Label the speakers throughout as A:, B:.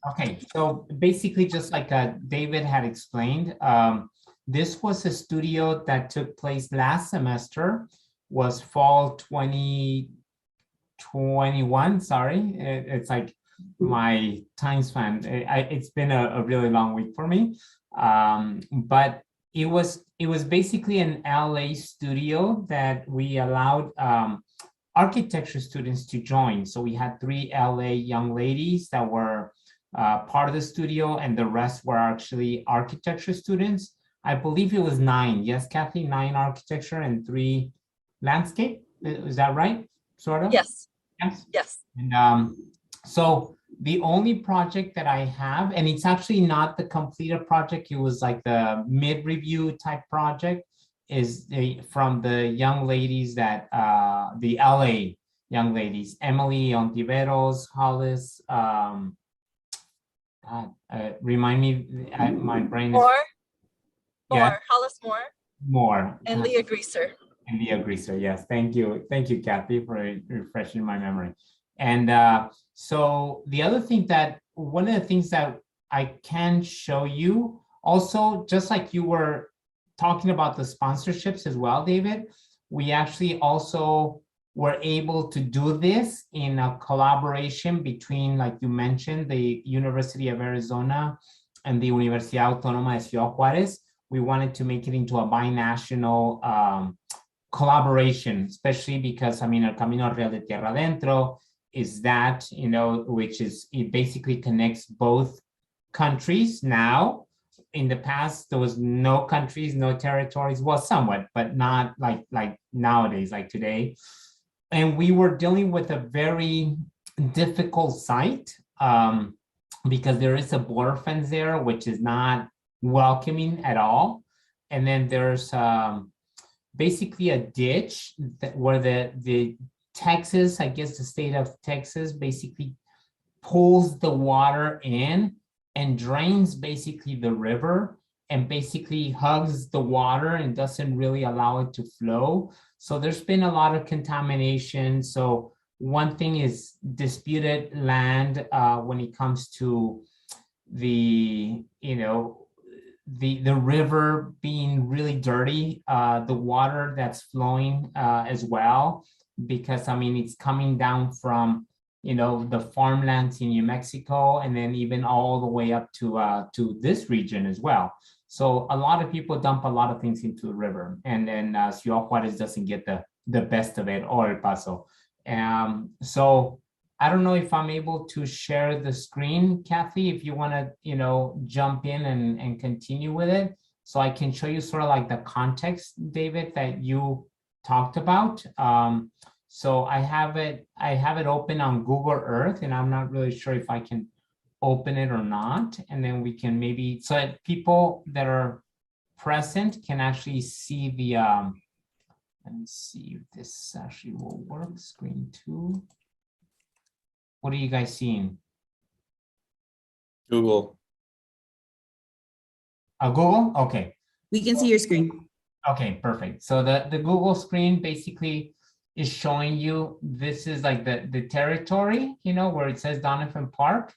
A: Okay, so basically just like David had explained, this was a studio that took place last semester, was fall 2021, sorry. It's like my time span. It's been a really long week for me. But it was basically an LA studio that we allowed architecture students to join. So we had 3 LA young ladies that were part of the studio, and the rest were actually architecture students. I believe it was 9. Yes, Kathy, 9 architecture and 3 landscape. Is that right? Sort of?
B: Yes.
A: Yes.
B: Yes.
A: And so the only project that I have, and it's actually not the completed project, it was like the mid-review type project, is from the young ladies that, the LA young ladies, Emily Ontiveros, Hollis, remind me, my brain is...
B: Hollis
A: Moore.
B: And Leah Greaser.
A: And Leah Greaser, yes. Thank you, Kathy, for refreshing my memory. And so the other thing that, one of the things that I can show you, also, just like you were talking about the sponsorships as well, David, we actually also were able to do this in a collaboration between, like you mentioned, the University of Arizona and the Universidad Autónoma de Cd Juarez. We wanted to make it into a binational collaboration, especially because, I mean, El Camino Real de Tierra Adentro is that, you know, which is, it basically connects both countries now. In the past, there was no countries, no territories, well, somewhat, but not like nowadays, like today. And we were dealing with a very difficult site because there is a border fence there, which is not welcoming at all. And then there's basically a ditch where the Texas, I guess the state of Texas, basically pulls the water in and drains basically the river and basically hugs the water and doesn't really allow it to flow. So there's been a lot of contamination. So one thing is disputed land when it comes to the, you know, the river being really dirty, the water that's flowing as well, because I mean, it's coming down from, you know, the farmlands in New Mexico, and then even all the way up to this region as well. So a lot of people dump a lot of things into the river, and then Ciudad Juarez doesn't get the best of it, or El Paso. So I don't know if I'm able to share the screen, Kathy, if you want to, you know, jump in and continue with it, so I can show you sort of like the context, David, that you talked about. So I have it open on Google Earth, and I'm not really sure if I can open it or not. And then we can maybe, so that people that are present can actually see the, let me see if this actually will work, screen 2. What are you guys seeing?
C: Google.
A: Google? Okay.
D: We can see your screen.
A: Okay, perfect. So the Google screen basically is showing you, this is like the territory, you know, where it says Donovan Park.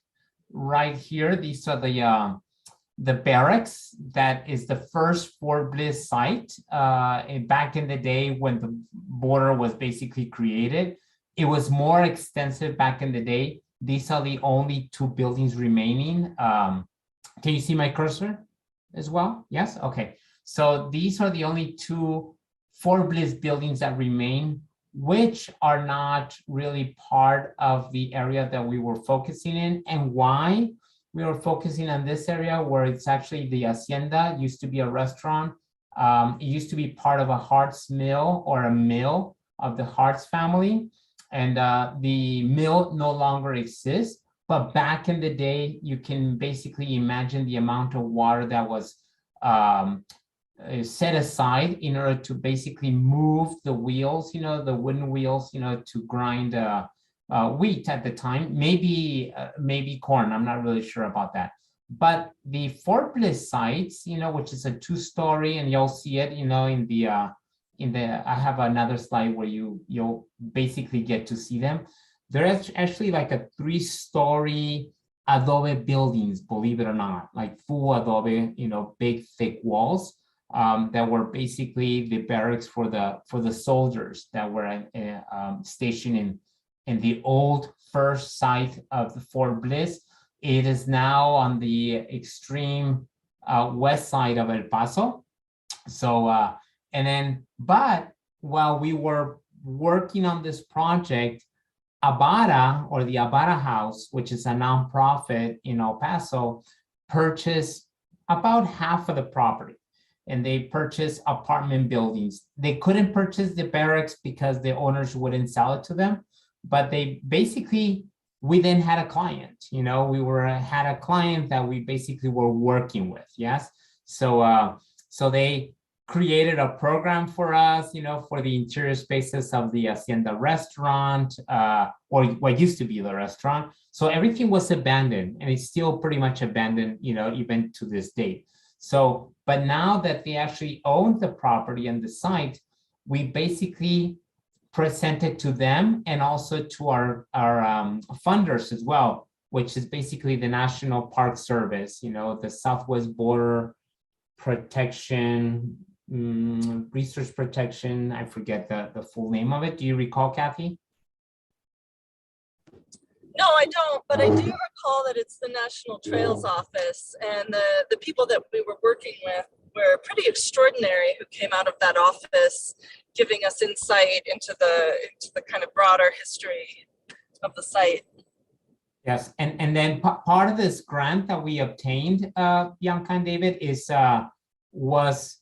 A: Right here, these are the barracks. That is the first Fort Bliss site. Back in the day when the border was basically created, it was more extensive back in the day. These are the only 2 buildings remaining. Can you see my cursor as well? Yes, okay. So these are the only 2 Fort Bliss buildings that remain, which are not really part of the area that we were focusing in. And why we were focusing on this area, where it's actually the hacienda, used to be a restaurant. It used to be part of a Hart's mill, or a mill of the Hart's family. And the mill no longer exists. But back in the day, you can basically imagine the amount of water that was set aside in order to basically move the wheels, you know, the wooden wheels, you know, to grind wheat at the time, maybe corn. I'm not really sure about that. But the Fort Bliss sites, you know, which is a 2-story, and you'll see it, you know, in the I have another slide where you'll basically get to see them. They're actually like a 3-story adobe buildings, believe it or not, like full adobe, big thick walls that were basically the barracks for the soldiers that were stationed in the old first site of the Fort Bliss. It is now on the extreme west side of El Paso. So, but while we were working on this project, Abara, or the Abara House, which is a nonprofit in El Paso, purchased about half of the property, and they purchased apartment buildings. They couldn't purchase the barracks because the owners wouldn't sell it to them, but they basically, we then had a client, we had a client that we basically were working with, yes? So, so they created a program for us, for the interior spaces of the Hacienda restaurant, or what used to be the restaurant. So everything was abandoned, and it's still pretty much abandoned, even to this date. So, but now that they actually own the property and the site, we basically presented to them and also to our funders as well, which is basically the National Park Service, the Southwest Border Protection, Research Protection, I forget the full name of it. Do you recall, Kathy?
B: No, I don't, but I do recall that it's the National Trails Office, and the people that we were working with were pretty extraordinary who came out of that office, giving us insight into the kind of broader history of the site.
A: Yes, and then part of this grant that we obtained, Bianca and David, was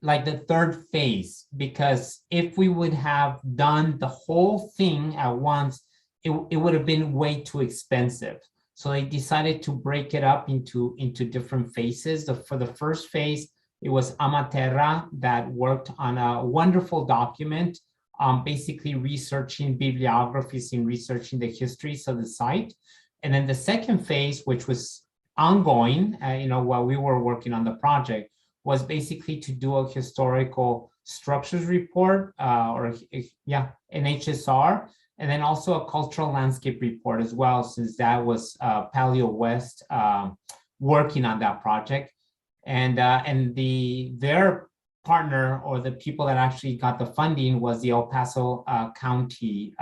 A: like the third phase, because if we would have done the whole thing at once, it would have been way too expensive. So they decided to break it up into different phases. For the first phase, it was Amaterra that worked on a wonderful document, basically researching bibliographies and researching the histories of the site. And then the second phase, which was ongoing, while we were working on the project, was basically to do a historical structures report, an HSR, and then also a cultural landscape report as well, since that was Paleo West working on that project. And their partner, or the people that actually got the funding, was the El Paso County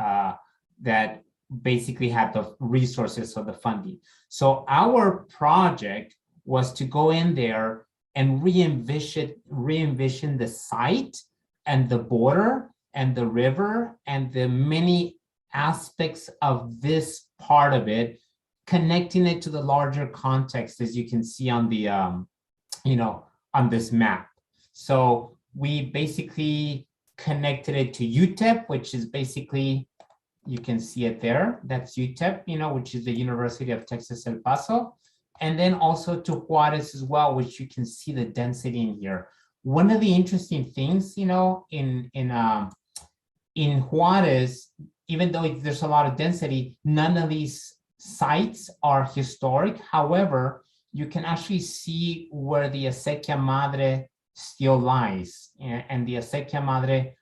A: that basically had the resources for the funding. So our project was to go in there and re-envision the site and the border and the river and the many aspects of this part of it, connecting it to the larger context, as you can see on the on this map. So we basically connected it to UTEP, which is basically, you can see it there, that's UTEP, which is the University of Texas El Paso, and then also to Juarez as well, which you can see the density in here. One of the interesting things, in Juarez, even though there's a lot of density, none of these sites are historic. However, you can actually see where the Acequia Madre still lies. And the Acequia Madre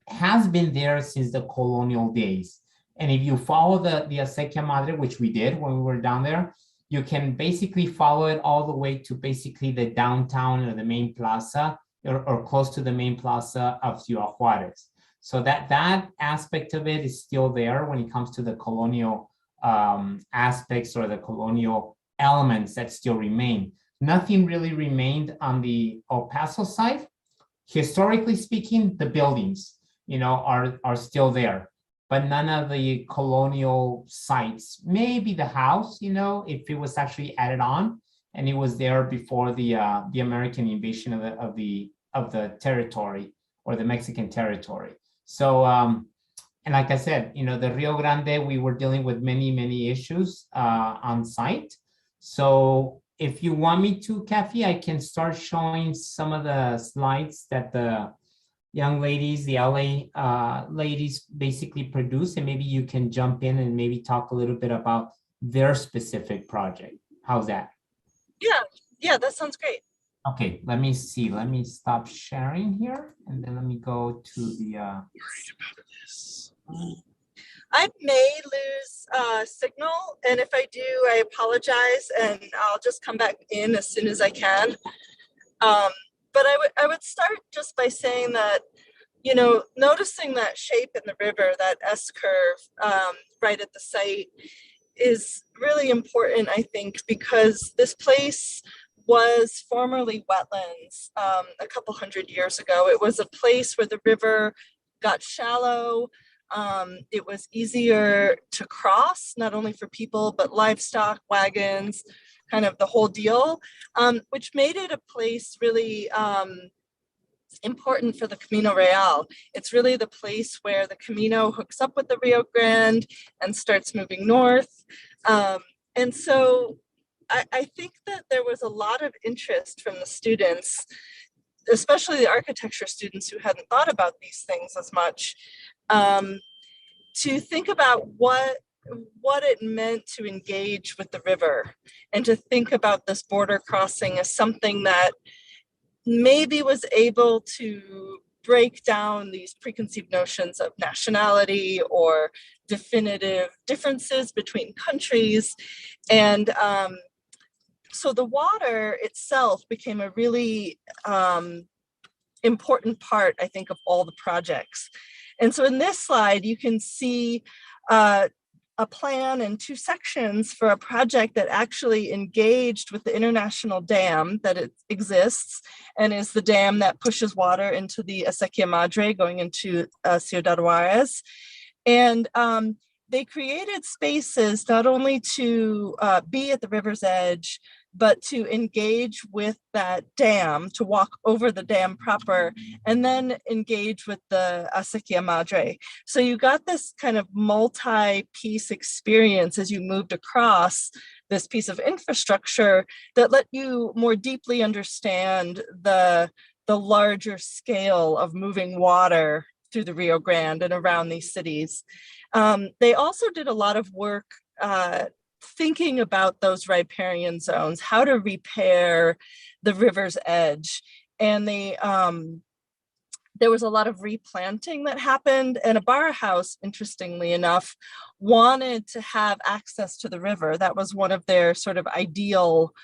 A: has been there since the colonial days. And if you follow the Acequia Madre, which we did when we were down there, you can basically follow it all the way to basically the downtown or the main plaza, or close to the main plaza of Ciudad Juarez. So that aspect of it is still there when it comes to the colonial aspects or the colonial elements that still remain. Nothing really remained on the El Paso side. Historically speaking, the buildings, are still there, but none of the colonial sites. Maybe the house, if it was actually added on, and it was there before the American invasion of the territory, or the Mexican territory. So, and like I said, the Rio Grande, we were dealing with many issues on site. So if you want me to, Kathy, I can start showing some of the slides that the young ladies, the LA ladies basically produce, and maybe you can jump in and maybe talk a little bit about their specific project. How's that?
B: Yeah, that sounds great.
A: Okay, let me see. Let me stop sharing here, and then let me go to the.
B: I may lose signal, and if I do, I apologize, and I'll just come back in as soon as I can. But I would start just by saying that, you know, noticing that shape in the river, that S curve right at the site, is really important, I think, because this place was formerly wetlands a couple hundred years ago. It was a place where the river got shallow. It was easier to cross, not only for people, but livestock, wagons, kind of the whole deal, which made it a place really important for the Camino Real. It's really the place where the Camino hooks up with the Rio Grande and starts moving north. And so I think that there was a lot of interest from the students, especially the architecture students who hadn't thought about these things as much, to think about what it meant to engage with the river, and to think about this border crossing as something that maybe was able to break down these preconceived notions of nationality or definitive differences between countries. And so the water itself became a really important part, I think, of all the projects. And so in this slide, you can see a plan and two sections for a project that actually engaged with the international dam that it exists, and is the dam that pushes water into the Acequia Madre going into Ciudad Juarez. And they created spaces not only to be at the river's edge, but to engage with that dam, to walk over the dam proper, and then engage with the Acequia Madre. So you got this kind of multi-piece experience as you moved across this piece of infrastructure that let you more deeply understand the larger scale of moving water through the Rio Grande and around these cities. They also did a lot of work thinking about those riparian zones, how to repair the river's edge. And there was a lot of replanting that happened, and a bar house, interestingly enough, wanted to have access to the river. That was one of their sort of ideal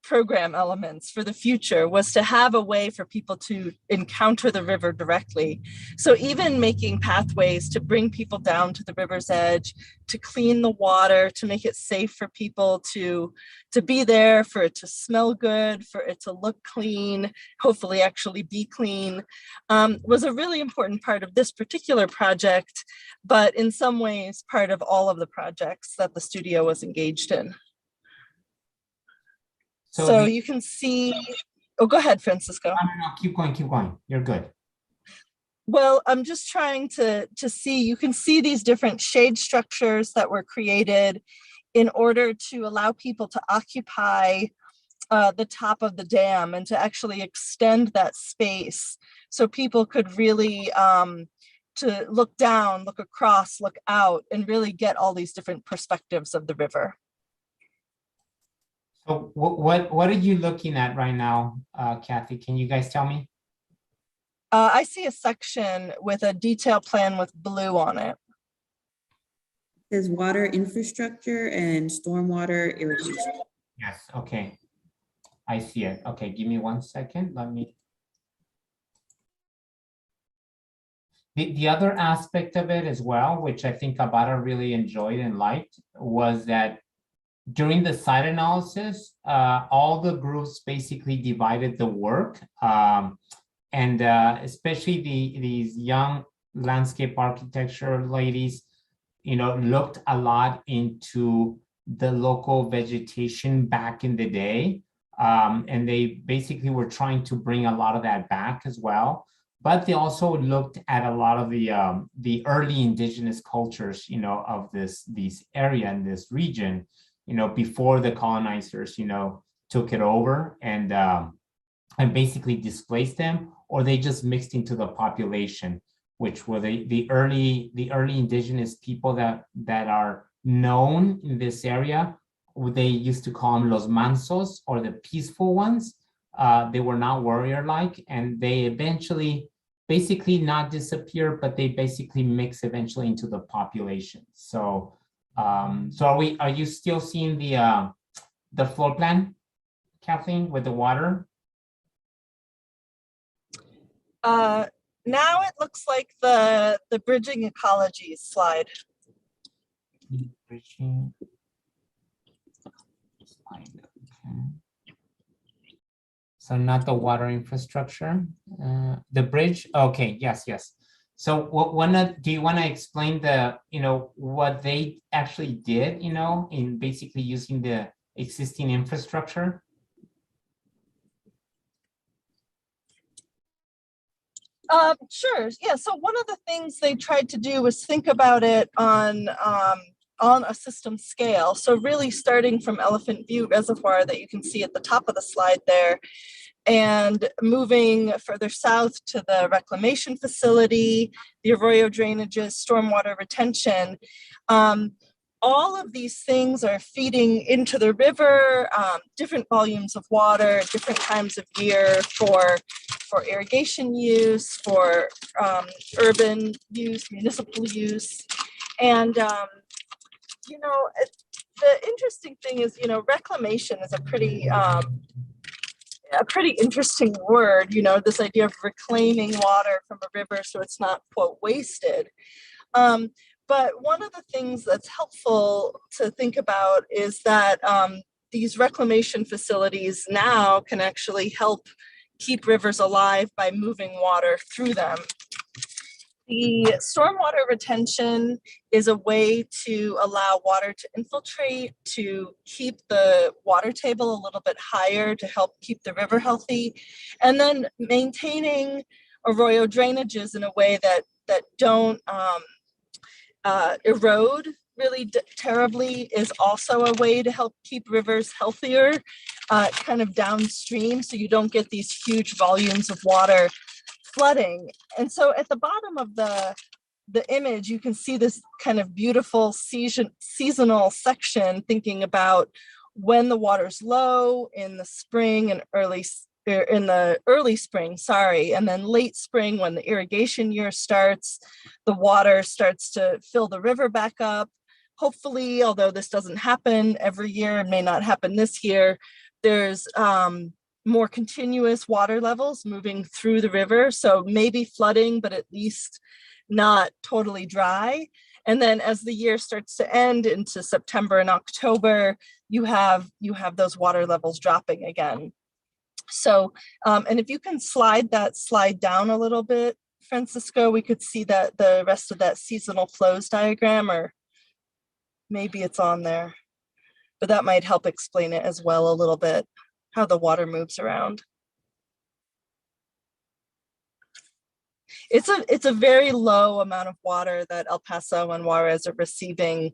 B: program elements for the future, was to have a way for people to encounter the river directly. So even making pathways to bring people down to the river's edge, to clean the water, to make it safe for people to be there, for it to smell good, for it to look clean, hopefully actually be clean, was a really important part of this particular project, but in some ways part of all of the projects that the studio was engaged in. So you can see, oh, go ahead, Francisco.
A: No, keep going. You're good.
B: Well, I'm just trying to see, you can see these different shade structures that were created in order to allow people to occupy the top of the dam and to actually extend that space so people could really to look down, look across, look out, and really get all these different perspectives of the river.
A: So what are you looking at right now, Kathy? Can you guys tell me?
B: I see a section with a detailed plan with blue on it.
C: There's water infrastructure and stormwater irrigation.
A: Yes, okay. I see it. Okay, give me 1 second. Let me. The other aspect of it as well, which I think Abara really enjoyed and liked, was that during the site analysis, all the groups basically divided the work, and especially these young landscape architecture ladies, you know, looked a lot into the local vegetation back in the day, and they basically were trying to bring a lot of that back as well. But they also looked at a lot of the early indigenous cultures, you know, of this area and this region, you know, before the colonizers, you know, took it over and basically displaced them, or they just mixed into the population, which were the early indigenous people that are known in this area. They used to call them los mansos, or the peaceful ones. They were not warrior-like, and they eventually basically not disappear, but they basically mix eventually into the population. So, so are you still seeing the floor plan, Kathleen, with the water?
B: Now it looks like the bridging ecologies slide.
A: Bridging slide, okay. So not the water infrastructure, the bridge. Okay, yes, yes. So do you want to explain what they actually did, in basically using the existing infrastructure?
B: Sure. Yeah. So one of the things they tried to do was think about it on a system scale. So really starting from Elephant View Reservoir that you can see at the top of the slide there, and moving further south to the reclamation facility, the arroyo drainages, stormwater retention. All of these things are feeding into the river, different volumes of water, different times of year for irrigation use, for urban use, municipal use. And, the interesting thing is, reclamation is a pretty interesting word, this idea of reclaiming water from a river so it's not, quote, wasted. But one of the things that's helpful to think about is that these reclamation facilities now can actually help keep rivers alive by moving water through them. The stormwater retention is a way to allow water to infiltrate, to keep the water table a little bit higher, to help keep the river healthy, and then maintaining arroyo drainages in a way that don't erode really terribly is also a way to help keep rivers healthier, kind of downstream, so you don't get these huge volumes of water flooding. And so at the bottom of the image, you can see this kind of beautiful seasonal section thinking about when the water's low in the spring and in the early spring, and then late spring when the irrigation year starts, the water starts to fill the river back up. Hopefully, although this doesn't happen every year, it may not happen this year, there's more continuous water levels moving through the river. So maybe flooding, but at least not totally dry. And then as the year starts to end into September and October, you have those water levels dropping again. So, and if you can slide down a little bit, Francisco, we could see that the rest of that seasonal flows diagram, or maybe it's on there, but that might help explain it as well a little bit, how the water moves around. It's a very low amount of water that El Paso and Juarez are receiving.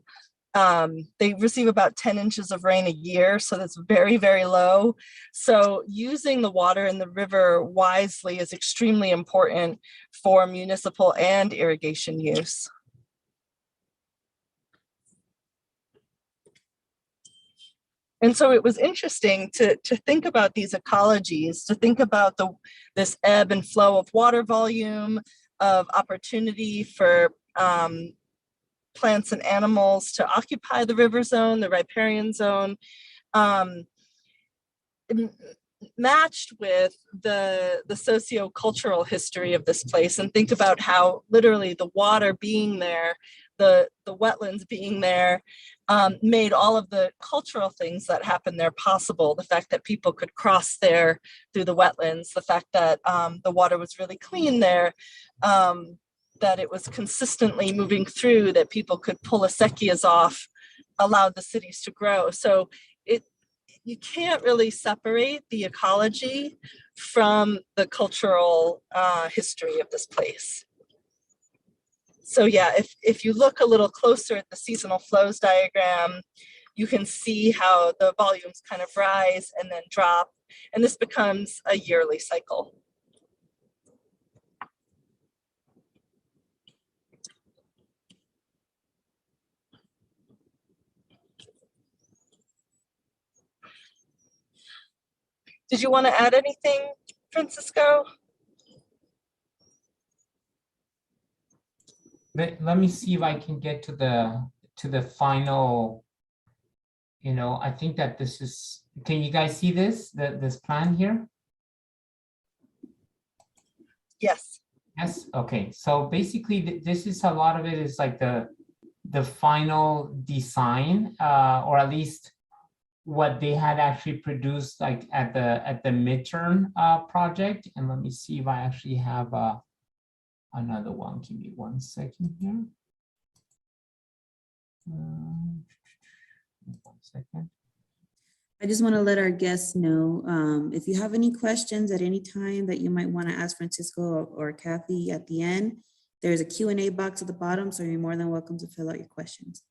B: They receive about 10 inches of rain a year, so that's very, very low. So using the water in the river wisely is extremely important for municipal and irrigation use. And so it was interesting to think about these ecologies, to think about this ebb and flow of water volume, of opportunity for plants and animals to occupy the river zone, the riparian zone, matched with the socio-cultural history of this place, and think about how literally the water being there, the wetlands being there, made all of the cultural things that happened there possible. The fact that people could cross there through the wetlands, the fact that the water was really clean there, that it was consistently moving through, that people could pull acequias off, allowed the cities to grow. So you can't really separate the ecology from the cultural history of this place. So yeah, if you look a little closer at the seasonal flows diagram, you can see how the volumes kind of rise and then drop, and this becomes a yearly cycle. Did you want to add anything, Francisco?
A: let me see if I can get to the final, I think that this is, can you guys see this plan here?
B: Yes.
A: Yes, okay. So basically this is a lot of it is like the final design, or at least what they had actually produced like at the midterm project. And let me see if I actually have another one. Give me 1 second here. 1 second.
C: I just want to let our guests know, if you have any questions at any time that you might want to ask Francisco or Kathy at the end, there's a Q&A box at the bottom, so you're more than welcome to fill out your questions.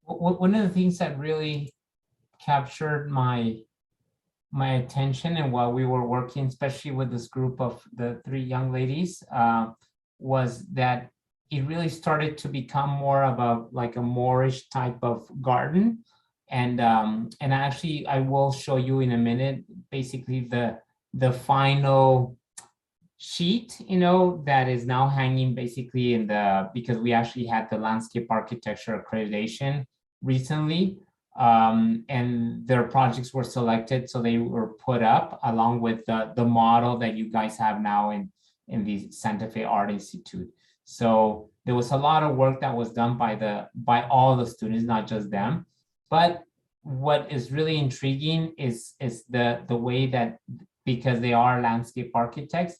A: One of the things that really captured my attention, and while we were working, especially with this group of the 3 young ladies, was that it really started to become more of a Moorish type of garden. And actually, I will show you in a minute, basically the final sheet, that is now hanging basically because we actually had the landscape architecture accreditation recently, and their projects were selected, so they were put up along with the model that you guys have now in the Santa Fe Art Institute. So there was a lot of work that was done by all the students, not just them. But what is really intriguing is the way that, because they are landscape architects,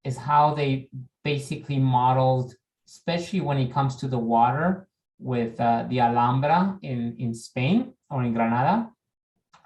A: is how they basically modeled, especially when it comes to the water, with the Alhambra in Spain or in Granada.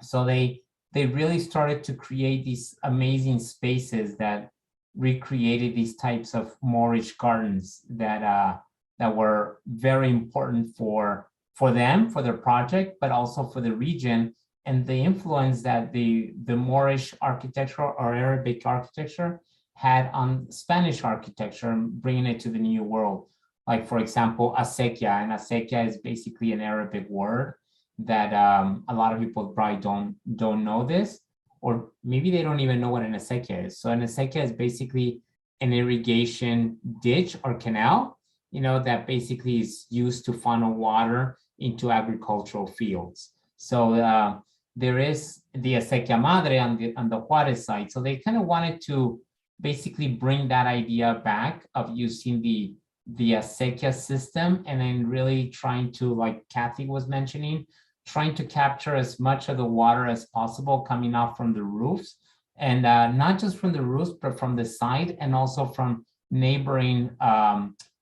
A: So they really started to create these amazing spaces that recreated these types of Moorish gardens that were very important for them, for their project, but also for the region, and the influence that the Moorish architecture or Arabic architecture had on Spanish architecture, and bringing it to the New World. Like, for example, acequia, and acequia is basically an Arabic word that a lot of people probably don't know this, or maybe they don't even know what an acequia is. So an acequia is basically an irrigation ditch or canal, that basically is used to funnel water into agricultural fields. So there is the acequia madre on the Juarez side. So they kind of wanted to basically bring that idea back of using the acequia system, and then really trying to, like Kathy was mentioning, trying to capture as much of the water as possible coming off from the roofs, and not just from the roofs, but from the side, and also from neighboring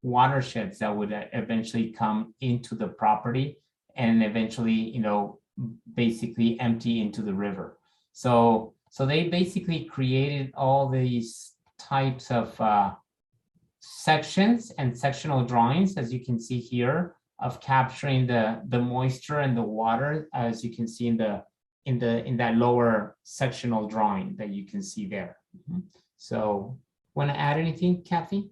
A: watersheds that would eventually come into the property and eventually, basically empty into the river. So they basically created all these types of sections and sectional drawings, as you can see here, of capturing the moisture and the water, as you can see in that lower sectional drawing that you can see there. So, want to add anything, Kathy?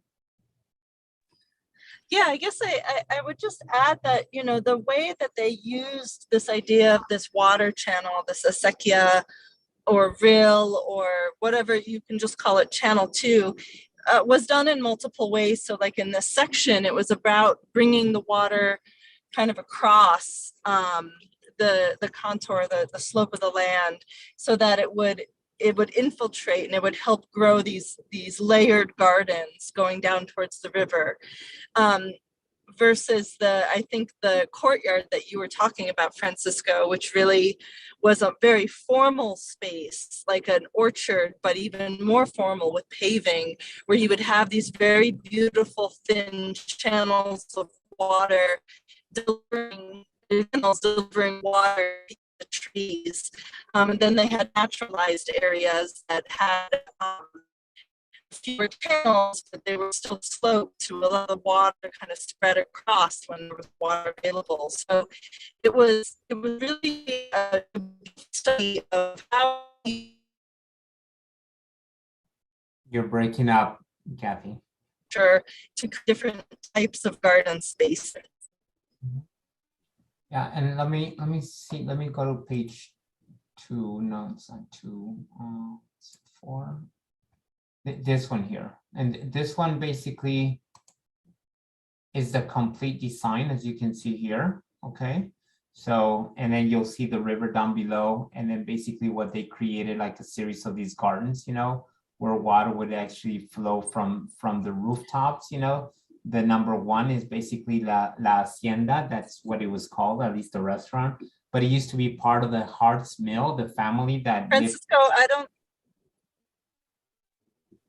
B: Yeah, I guess I would just add that, the way that they used this idea of this water channel, this acequia or rill, or whatever, you can just call it channel 2, was done in multiple ways. So like in this section, it was about bringing the water kind of across the contour, the slope of the land, so that it would infiltrate and it would help grow these layered gardens going down towards the river. Versus I think the courtyard that you were talking about, Francisco, which really was a very formal space, like an orchard, but even more formal with paving, where you would have these very beautiful thin channels of water delivering water to the trees. And then they had naturalized areas that had fewer channels, but they were still sloped to allow the water kind of spread across when there was water available. So it was really a study of how
A: You're breaking up, Kathy.
B: to different types of garden spaces.
A: Yeah, and let me see. Let me go to page 2. No, it's not 2. 4. This one here, and this one basically is the complete design, as you can see here, okay? So, and then you'll see the river down below, and then basically what they created, like a series of these gardens, you know, where water would actually flow from the rooftops, you know. The number one is basically La Hacienda, that's what it was called, at least the restaurant. But it used to be part of the Hart's Mill, the family that
B: Francisco,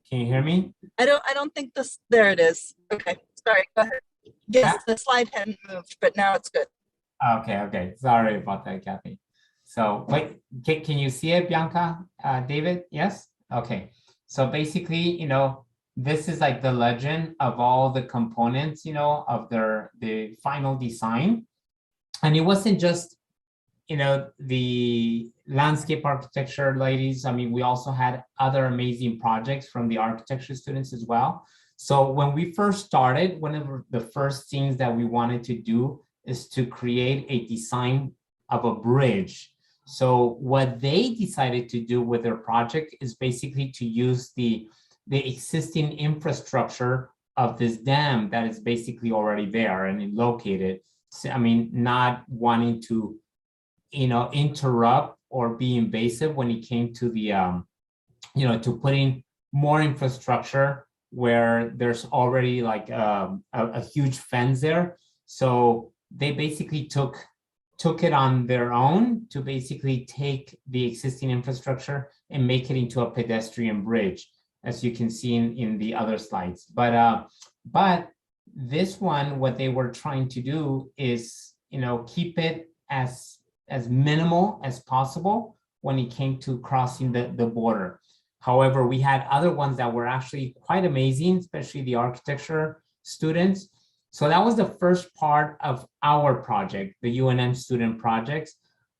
A: Can you hear me?
B: I don't think this, there it is. Okay, sorry, go ahead. Yes, the slide hadn't moved, but now it's good.
A: Okay. Sorry about that, Kathy. So wait, can you see it, Bianca, David? Yes? Okay. So basically, you know, this is like the legend of all the components, you know, of the final design. And it wasn't just, you know, the landscape architecture ladies. I mean, we also had other amazing projects from the architecture students as well. So when we first started, one of the first things that we wanted to do is to create a design of a bridge. So what they decided to do with their project is basically to use the existing infrastructure of this dam that is basically already there and located. So, I mean, not wanting to, you know, interrupt or be invasive when it came to the, you know, to putting more infrastructure where there's already like a huge fence there. So they basically took it on their own to basically take the existing infrastructure and make it into a pedestrian bridge, as you can see in the other slides. But this one, what they were trying to do is, you know, keep it as minimal as possible when it came to crossing the border. However, we had other ones that were actually quite amazing, especially the architecture students. So that was the first part of our project, the UNM student projects.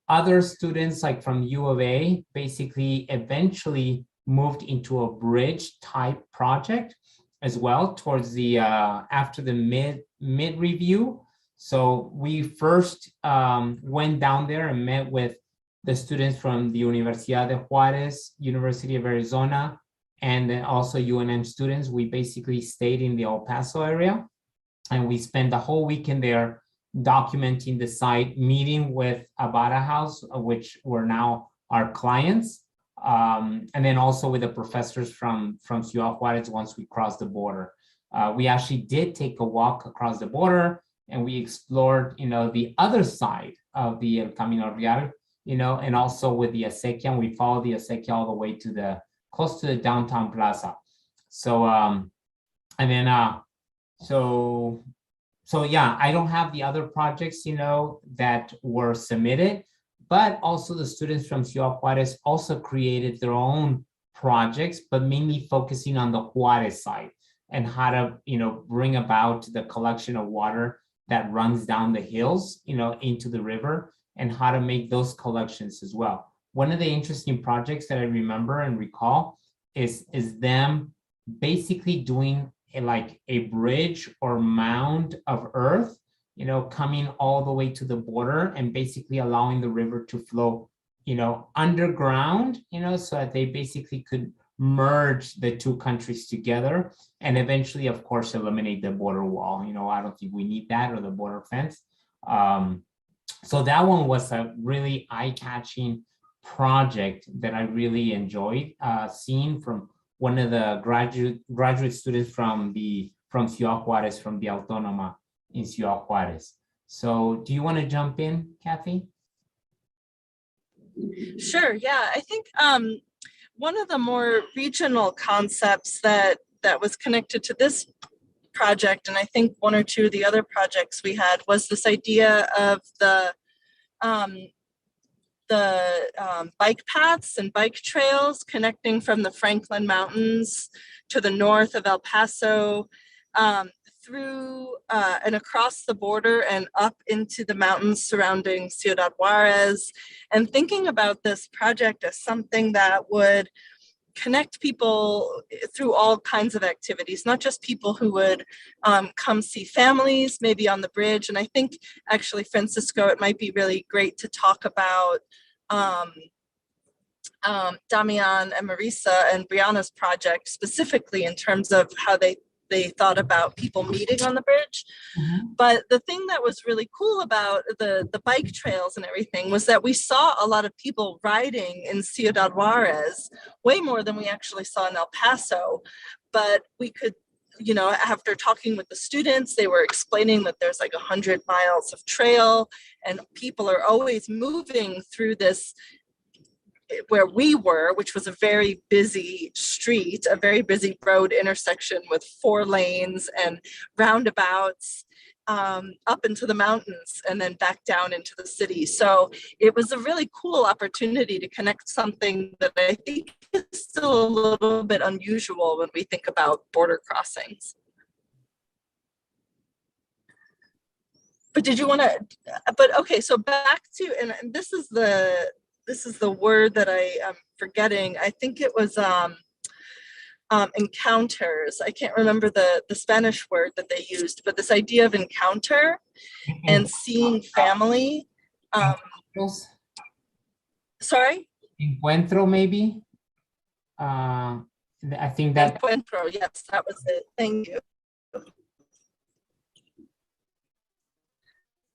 A: Other students, like from U of A, basically eventually moved into a bridge type project as well towards the after the mid review. So we first went down there and met with the students from the Universidad de Juarez, University of Arizona, and then also UNM students. We basically stayed in the El Paso area, and we spent the whole weekend there documenting the site, meeting with Abara House, which were now our clients, and then also with the professors from Ciudad Juarez once we crossed the border. We actually did take a walk across the border, and we explored, you know, the other side of the El Camino Real, you know, and also with the acequia, and we followed the acequia all the way to the close to the downtown plaza. So and then so yeah, I don't have the other projects, you know, that were submitted, but also the students from Ciudad Juarez also created their own projects, but mainly focusing on the Juarez side and how to, you know, bring about the collection of water that runs down the hills, you know, into the river, and how to make those collections as well. One of the interesting projects that I remember and recall is them basically doing like a bridge or mound of earth, you know, coming all the way to the border and basically allowing the river to flow, you know, underground, you know, so that they basically could merge the two countries together and eventually, of course, eliminate the border wall. You know, I don't think we need that, or the border fence. So that one was a really eye-catching project that I really enjoyed seeing from one of the graduate students from Ciudad Juarez, from the Autónoma in Ciudad Juarez. So do you want to jump in, Kathy?
B: Sure, yeah. I think one of the more regional concepts that was connected to this project, and I think one or two of the other projects we had, was this idea of the bike paths and bike trails connecting from the Franklin Mountains to the north of El Paso, through and across the border and up into the mountains surrounding Ciudad Juarez, and thinking about this project as something that would connect people through all kinds of activities, not just people who would come see families, maybe on the bridge. And I think actually, Francisco, it might be really great to talk about Damian and Marisa and Brianna's project specifically in terms of how they they thought about people meeting on the bridge. But the thing that was really cool about the bike trails and everything was that we saw a lot of people riding in Ciudad Juarez, way more than we actually saw in El Paso. But we could, you know, after talking with the students, they were explaining that there's like 100 miles of trail and people are always moving through this where we were, which was a very busy street, a very busy road intersection with 4 lanes and roundabouts up into the mountains and then back down into the city. So it was a really cool opportunity to connect something that I think is still a little bit unusual when we think about border crossings. But did you want to, but okay, so back to, and this is the word that I am forgetting. I think it was encounters. I can't remember the Spanish word that they used, but this idea of encounter and seeing family. Sorry?
A: Encuentro, maybe? I think that.
B: Encuentro, yes, that was it. Thank you.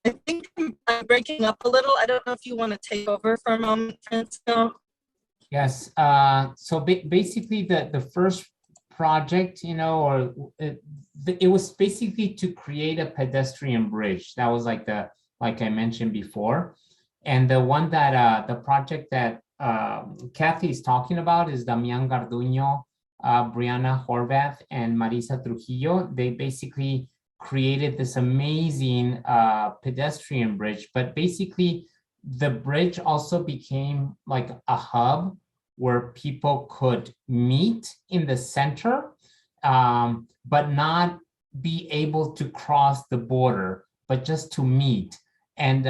B: I think I'm breaking up a little. I don't know if you want to take over for a moment, Francisco.
A: Yes. So basically, the first project, you know, or it was basically to create a pedestrian bridge. That was like I mentioned before, and the one that the project that Kathy is talking about is Damian Garduño, Brianna Horvath, and Marisa Trujillo. They basically created this amazing pedestrian bridge, but basically the bridge also became like a hub where people could meet in the center, but not be able to cross the border, but just to meet. And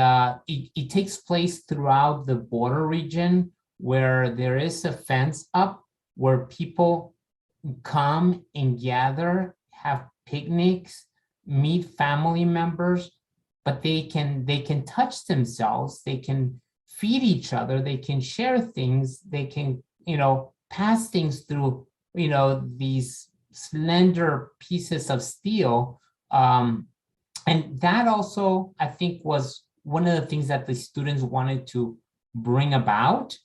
A: it takes place throughout the border region where there is a fence up where people come and gather, have picnics, meet family members, but they can touch themselves, they can feed each other, they can share things, they can, you know, pass things through, you know, these slender pieces of steel. And that also, I think, was one of the things that the students wanted to bring about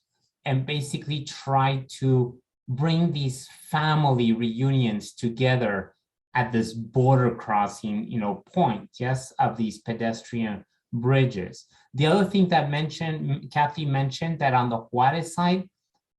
A: and basically try to bring these family reunions together at this border crossing, you know, point, yes, of these pedestrian bridges. The other thing that Kathy mentioned, that on the Juarez side,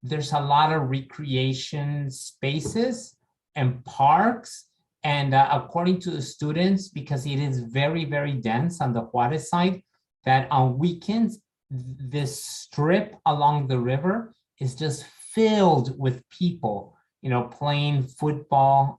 A: there's a lot of recreation spaces and parks. And according to the students, because it is very, very dense on the Juarez side, that on weekends, this strip along the river is just filled with people, you know, playing football,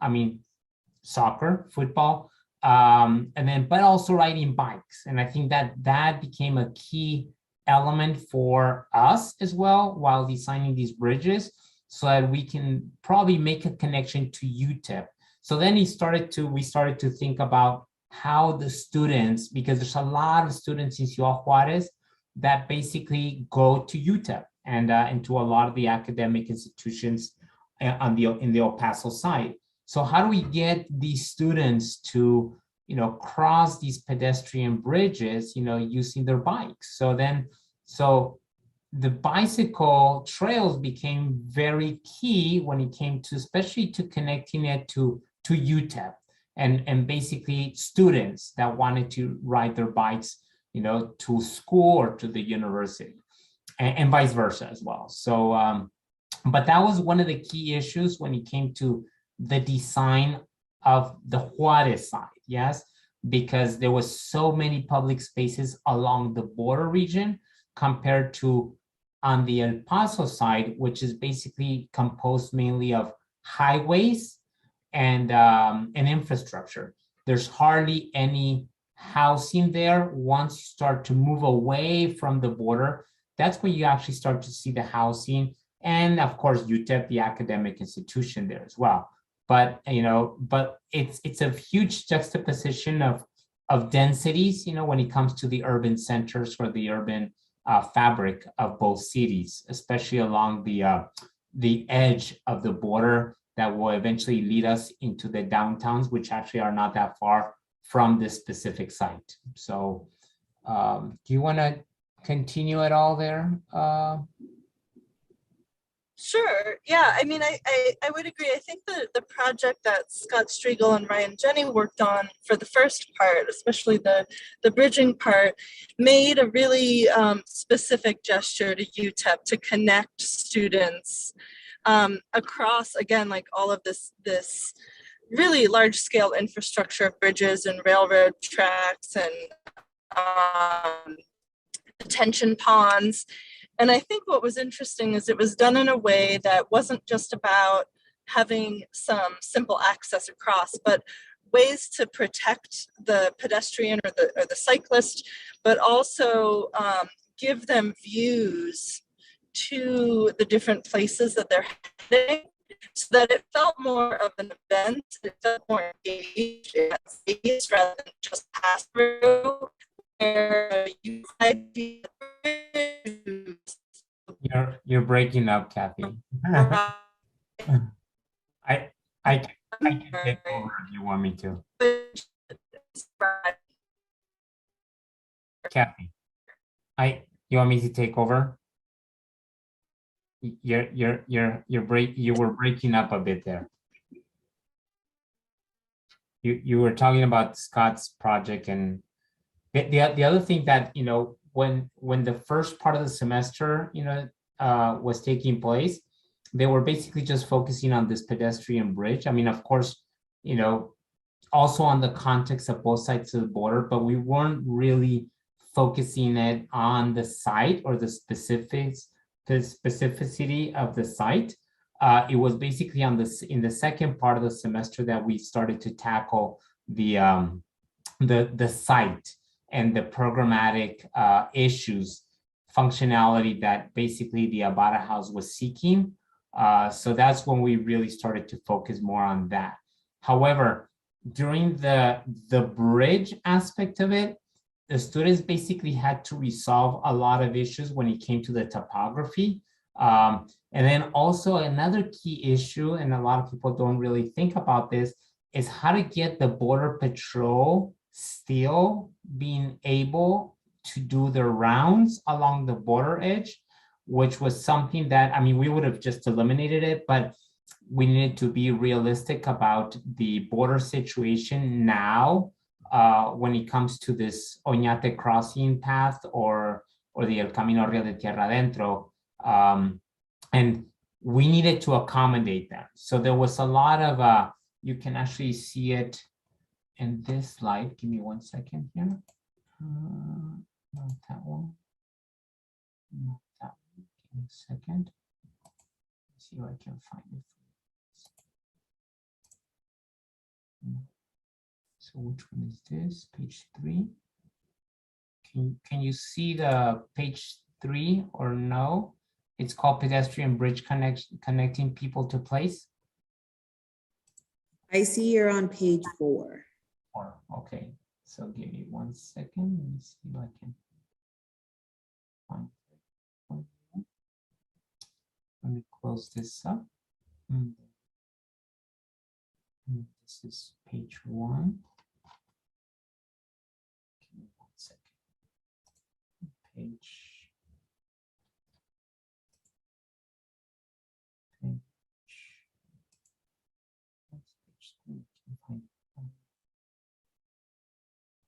A: soccer, football, and then, but also riding bikes. And I think that became a key element for us as well while designing these bridges, so that we can probably make a connection to UTEP. So then we started to think about how the students, because there's a lot of students in Ciudad Juarez that basically go to UTEP and into a lot of the academic institutions in the El Paso side. So how do we get these students to, you know, cross these pedestrian bridges, you know, using their bikes? So the bicycle trails became very key when it came to, especially to connecting it to UTEP and basically students that wanted to ride their bikes, you know, to school or to the university, and vice versa as well. So, but that was one of the key issues when it came to the design of the Juarez side, yes, because there was so many public spaces along the border region compared to on the El Paso side, which is basically composed mainly of highways and infrastructure. There's hardly any housing there. Once you start to move away from the border, that's when you actually start to see the housing, and of course UTEP, the academic institution, there as well. But you know, it's a huge juxtaposition of densities, you know, when it comes to the urban centers or the urban fabric of both cities, especially along the edge of the border that will eventually lead us into the downtowns, which actually are not that far from this specific site. So do you want to continue at all there?
B: Sure. Yeah. I mean, I would agree. I think the project that Scott Striegel and Ryan Jenny worked on for the first part, especially the bridging part, made a really specific gesture to UTEP to connect students across, again, like all of this really large scale infrastructure of bridges and railroad tracks and detention ponds. And I think what was interesting is it was done in a way that wasn't just about having some simple access across, but ways to protect the pedestrian or the cyclist, but also give them views to the different places that they're heading, so that it felt more of an event, it felt more engaged, rather than just pass through, where you might be.
A: You're breaking up, Kathy. I can take over if you want me to. Kathy, you want me to take over? You were breaking up a bit there. You were talking about Scott's project, and the other thing that, you know, when the first part of the semester, you know, was taking place, they were basically just focusing on this pedestrian bridge. I mean, of course, you know, also on the context of both sides of the border, but we weren't really focusing it on the site or the specificity of the site. It was basically on this in the second part of the semester that we started to tackle the site and the programmatic issues, functionality that basically the Abara House was seeking. So that's when we really started to focus more on that. However, during the bridge aspect of it, the students basically had to resolve a lot of issues when it came to the topography. And then also another key issue, and a lot of people don't really think about this, is how to get the Border Patrol still being able to do their rounds along the border edge, which was something that, I mean, we would have just eliminated it, but we needed to be realistic about the border situation now when it comes to this Oñate crossing path or the El Camino Rio de Tierra Adentro. And we needed to accommodate them. So there was a lot of, you can actually see it in this slide. Give me 1 second here. Not that one. Not that one. Give me a second. Let's see if I can find it. So which one is this? Page 3. Can you see the page 3 or no? It's called Pedestrian Bridge Connecting People to Place.
C: I see you're on page 4.
A: Okay, so give me 1 second. Let me see if I can find it. Let me close this up. This is page 1. Give me 1 second. Page.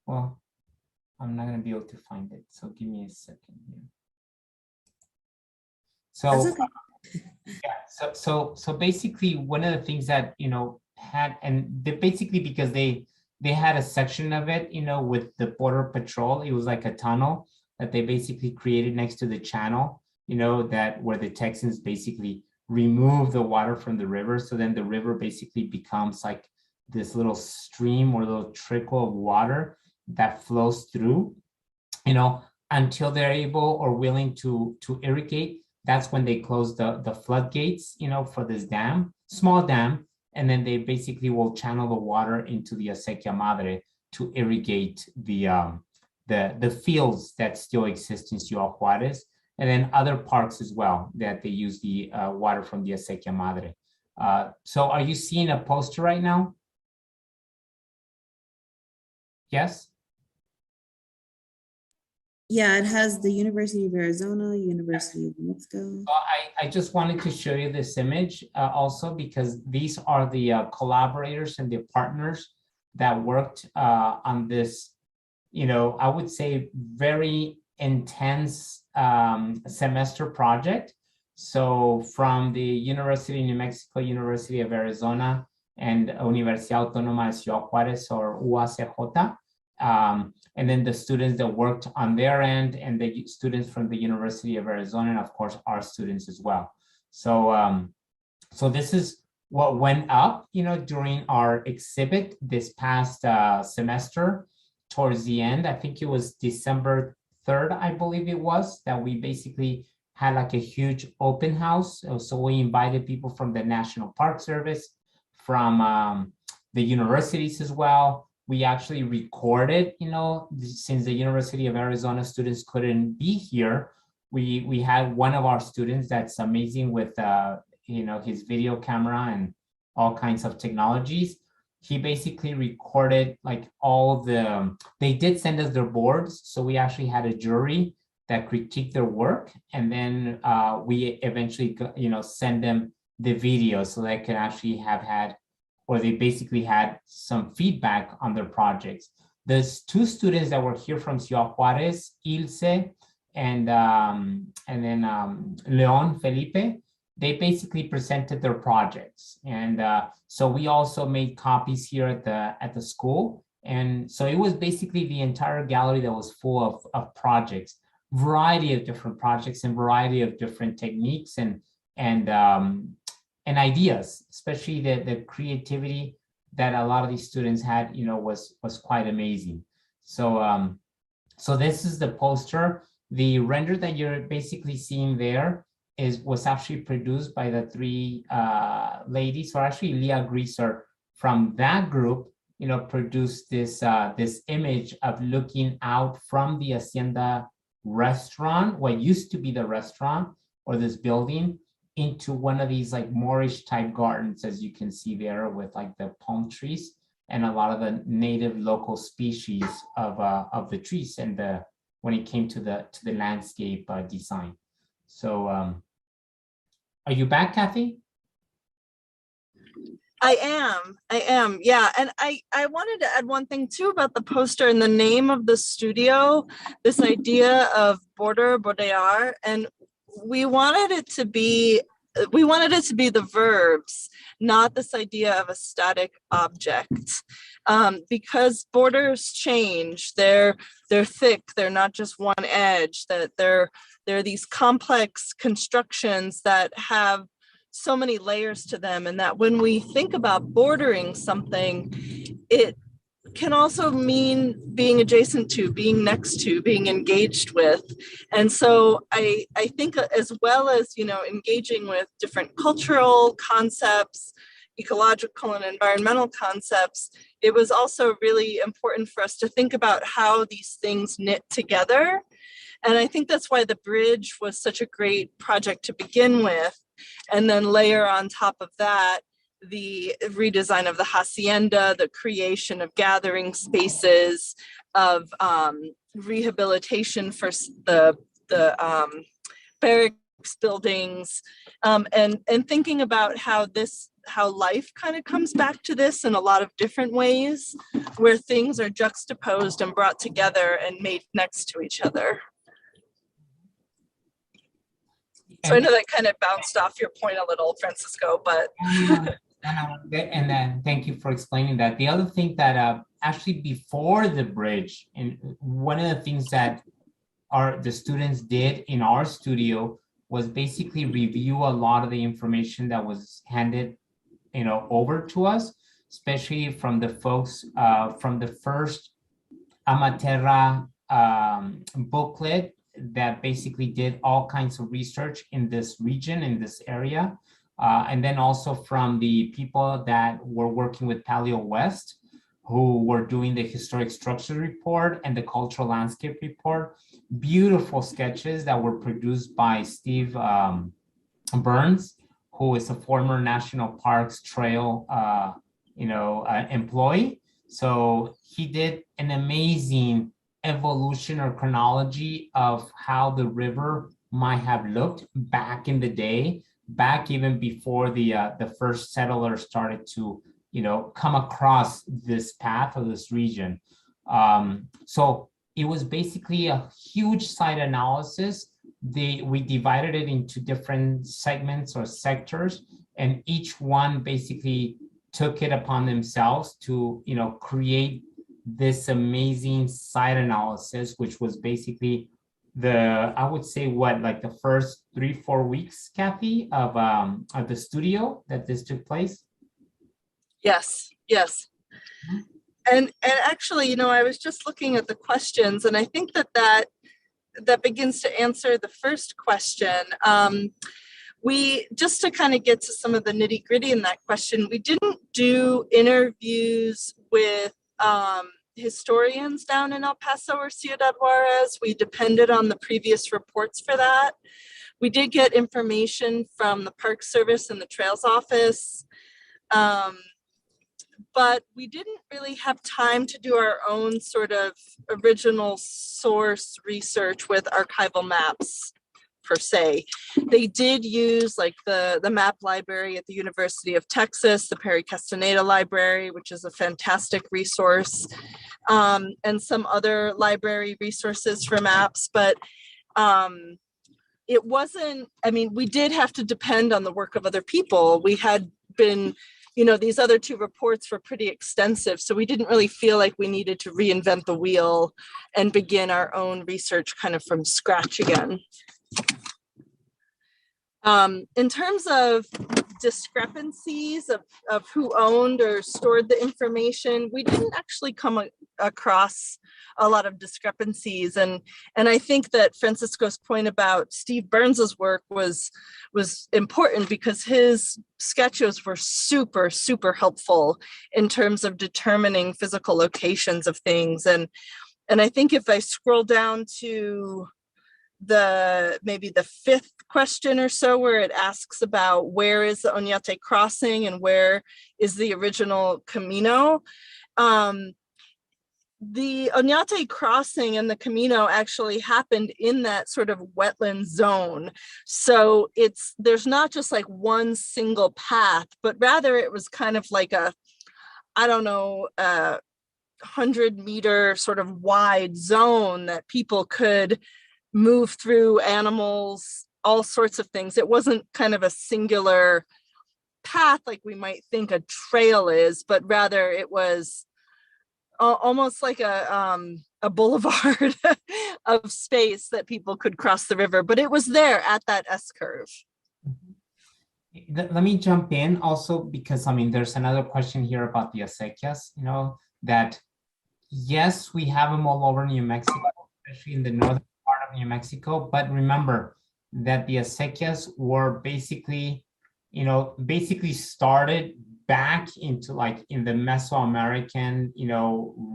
A: Well, I'm not going to be able to find it, so give me a second here. So,
C: Okay.
A: Yeah, so basically, one of the things that, you know, had, and they basically, because they had a section of it, you know, with the Border Patrol, it was like a tunnel that they basically created next to the channel, you know, that where the Texans basically remove the water from the river. So then the river basically becomes like this little stream or little trickle of water that flows through, you know, until they're able or willing to irrigate. That's when they close the floodgates, you know, for this dam, small dam, and then they basically will channel the water into the Acequia Madre to irrigate the fields that still exist in Ciudad Juarez, and then other parks as well that they use the water from the Acequia Madre. So are you seeing a poster right now? Yes?
C: Yeah, it has the University of Arizona, University of New Mexico.
A: I just wanted to show you this image also because these are the collaborators and the partners that worked on this, you know, I would say very intense semester project. So from the University of New Mexico, University of Arizona, and Universidad Autónoma de Cd Juarez, or UACJ, and then the students that worked on their end, and the students from the University of Arizona, and of course our students as well. So so this is what went up, you know, during our exhibit this past semester. Towards the end, I think it was December 3rd, I believe it was, that we basically had like a huge open house. So we invited people from the National Park Service, from the universities as well. We actually recorded, you know, since the University of Arizona students couldn't be here, we had one of our students that's amazing with, you know, his video camera and all kinds of technologies. He basically recorded like all the, they did send us their boards. So we actually had a jury that critiqued their work. And then we eventually, you know, send them the video so they can actually have had, or they basically had some feedback on their projects. There's two students that were here from Ciudad Juarez, Ilse, and then Leon Felipe. They basically presented their projects. And so we also made copies here at the school. And so it was basically the entire gallery that was full of projects, variety of different projects and variety of different techniques and ideas, especially the creativity that a lot of these students had, you know, was quite amazing. So so this is the poster. The render that you're basically seeing there was actually produced by the three ladies, or actually Leah Greaser from that group, you know, produced this this image of looking out from the Hacienda restaurant, what used to be the restaurant or this building, into one of these like Moorish type gardens, as you can see there, with like the palm trees and a lot of the native local species of the trees and the when it came to the landscape design. So are you back, Kathy?
B: I am, yeah. And I wanted to add one thing too about the poster and the name of the studio, this idea of Bordear, and we wanted it to be the verbs, not this idea of a static object. Because borders change, they're thick, they're not just one edge, that they're these complex constructions that have so many layers to them, and that when we think about bordering something, it can also mean being adjacent to, being next to, being engaged with. And so I think, as well as, you know, engaging with different cultural concepts, ecological and environmental concepts, it was also really important for us to think about how these things knit together. And I think that's why the bridge was such a great project to begin with. And then layer on top of that, the redesign of the hacienda, the creation of gathering spaces, of rehabilitation for the barracks buildings, and thinking about how life kind of comes back to this in a lot of different ways, where things are juxtaposed and brought together and made next to each other. So I know that kind of bounced off your point a little, Francisco, but.
A: And then thank you for explaining that. The other thing that actually before the bridge, and one of the things that the students did in our studio was basically review a lot of the information that was handed, you know, over to us, especially from the folks from the first Amaterra booklet that basically did all kinds of research in this region, in this area. And then also from the people that were working with Paleo West, who were doing the historic structure report and the cultural landscape report. Beautiful sketches that were produced by Steve Burns, who is a former National Parks Trail, employee. So he did an amazing evolution or chronology of how the river might have looked back in the day, back even before the first settlers started to, come across this path or this region. So it was basically a huge site analysis. We divided it into different segments or sectors, and each one basically took it upon themselves to, create this amazing site analysis, which was basically I would say like the first 3-4 weeks, Kathy, of the studio that this took place.
B: Yes. And actually, I was just looking at the questions, and I think that begins to answer the first question. We, just to kind of get to some of the nitty gritty in that question, we didn't do interviews with historians down in El Paso or Ciudad Juarez. We depended on the previous reports for that. We did get information from the Park Service and the Trails Office, but we didn't really have time to do our own sort of original source research with archival maps per se. They did use like the map library at the University of Texas, the Perry Castaneda Library, which is a fantastic resource, and some other library resources for maps, but it wasn't, we did have to depend on the work of other people. We had been, these other two reports were pretty extensive, so we didn't really feel like we needed to reinvent the wheel and begin our own research kind of from scratch again. In terms of discrepancies of who owned or stored the information, we didn't actually come across a lot of discrepancies. And I think that Francisco's point about Steve Burns's work was important, because his sketches were super, super helpful in terms of determining physical locations of things. And I think if I scroll down to maybe the fifth question or so, where it asks about where is the Oñate crossing and where is the original Camino. The Oñate crossing and the Camino actually happened in that sort of wetland zone. So there's not just like one single path, but rather it was kind of like a 100-meter sort of wide zone that people could move through, animals, all sorts of things. It wasn't kind of a singular path like we might think a trail is, but rather it was almost like a boulevard of space that people could cross the river, but it was there at that S-curve.
A: Let me jump in also, because there's another question here about the acequias, that yes, we have them all over New Mexico, especially in the northern part of New Mexico, but remember that the acequias were basically started back into like in the Mesoamerican,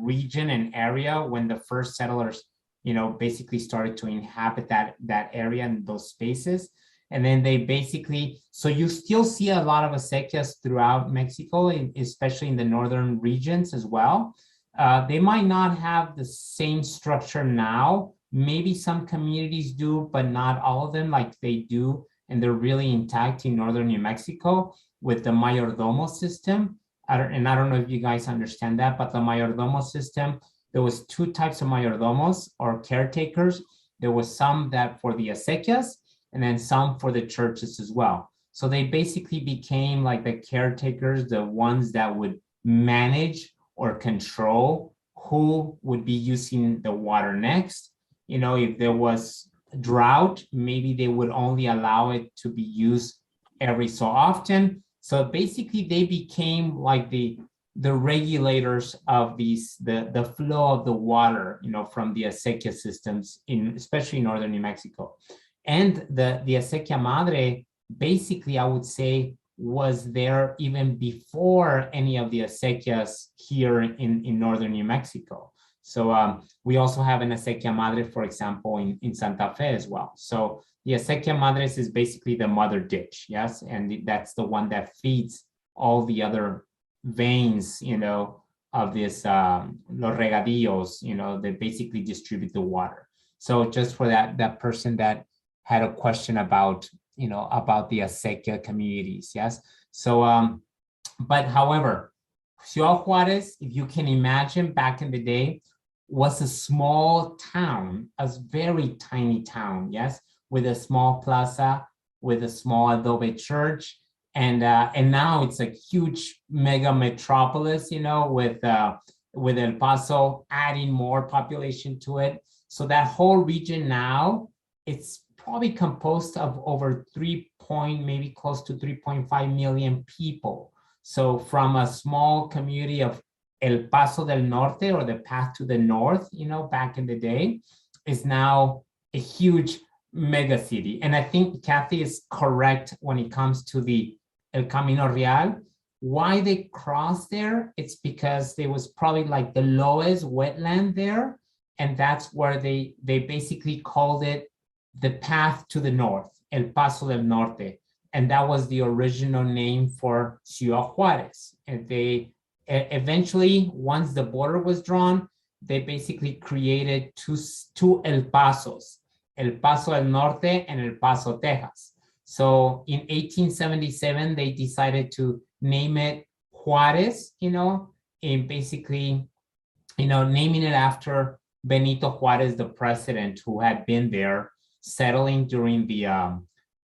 A: region and area when the first settlers, basically started to inhabit that area and those spaces. And then they basically, so you still see a lot of acequias throughout Mexico, especially in the northern regions as well. They might not have the same structure now. Maybe some communities do, but not all of them like they do. And they're really intact in northern New Mexico with the mayordomo system. I don't know if you guys understand that, but the mayordomo system, there was two types of mayordomos or caretakers. There was some that for the acequias and then some for the churches as well. So they basically became like the caretakers, the ones that would manage or control who would be using the water next. If there was drought, maybe they would only allow it to be used every so often. So basically they became like the regulators of the flow of the water, from the acequia systems especially in northern New Mexico. And the acequia madre, basically I would say, was there even before any of the acequias here in northern New Mexico. So we also have an acequia madre, for example, in Santa Fe as well. So The acequia madres is basically the mother ditch, yes? And that's the one that feeds all the other veins, you know, of this, los regadíos, you know, that basically distribute the water. So just for that person that had a question about, you know, about the acequia communities, yes? So, but however, Ciudad Juarez, if you can imagine back in the day, was a small town, a very tiny town, yes? With a small plaza, with a small adobe church, and now it's a huge mega metropolis, you know, with El Paso adding more population to it. So that whole region now, it's probably composed of over maybe close to 3.5 million people. So from a small community of El Paso del Norte, or the path to the north, you know, back in the day, is now a huge mega city. And I think Kathy is correct when it comes to the El Camino Real. Why they crossed there? It's because there was probably like the lowest wetland there. And that's where they basically called it the path to the north, El Paso del Norte. And that was the original name for Ciudad Juarez. And they eventually, once the border was drawn, they basically created two El Pasos, El Paso del Norte and El Paso, Texas. So in 1877, they decided to name it Juarez, you know, and basically, you know, naming it after Benito Juarez, the president who had been there settling during the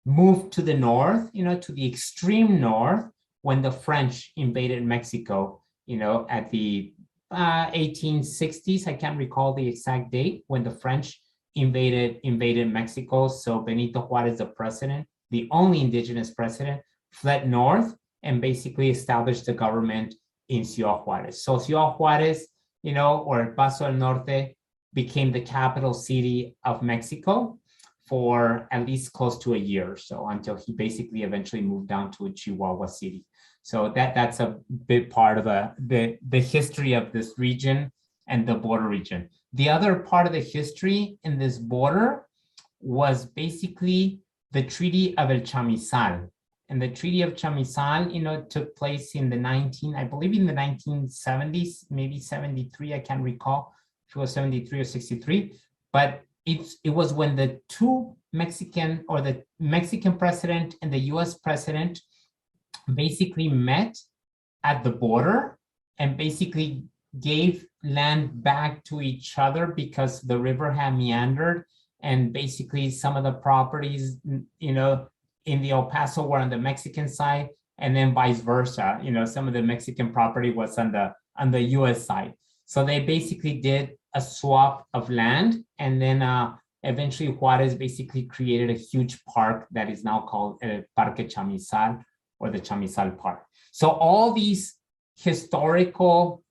A: move to the north, you know, to the extreme north when the French invaded Mexico, you know, at the 1860s. I can't recall the exact date when the French invaded Mexico. So Benito Juarez, the president, the only indigenous president, fled north and basically established the government in Ciudad Juarez. So Ciudad Juarez, you know, or El Paso del Norte, became the capital city of Mexico for at least close to a year or so, until he basically eventually moved down to Chihuahua City. So that's a big part of the history of this region and the border region. The other part of the history in this border was basically the Treaty of El Chamizal. And the Treaty of Chamizal, you know, took place in the 1970s, maybe 73, I can't recall if it was 73 or 63, but it was when the two Mexican, or the Mexican president and the US president basically met at the border and basically gave land back to each other because the river had meandered, and basically some of the properties, you know, in the El Paso were on the Mexican side, and then vice versa. You know, some of the Mexican property was on the US side. So they basically did a swap of land, and then eventually Juarez basically created a huge park that is now called El Parque Chamizal, or the Chamizal Park. So all these historical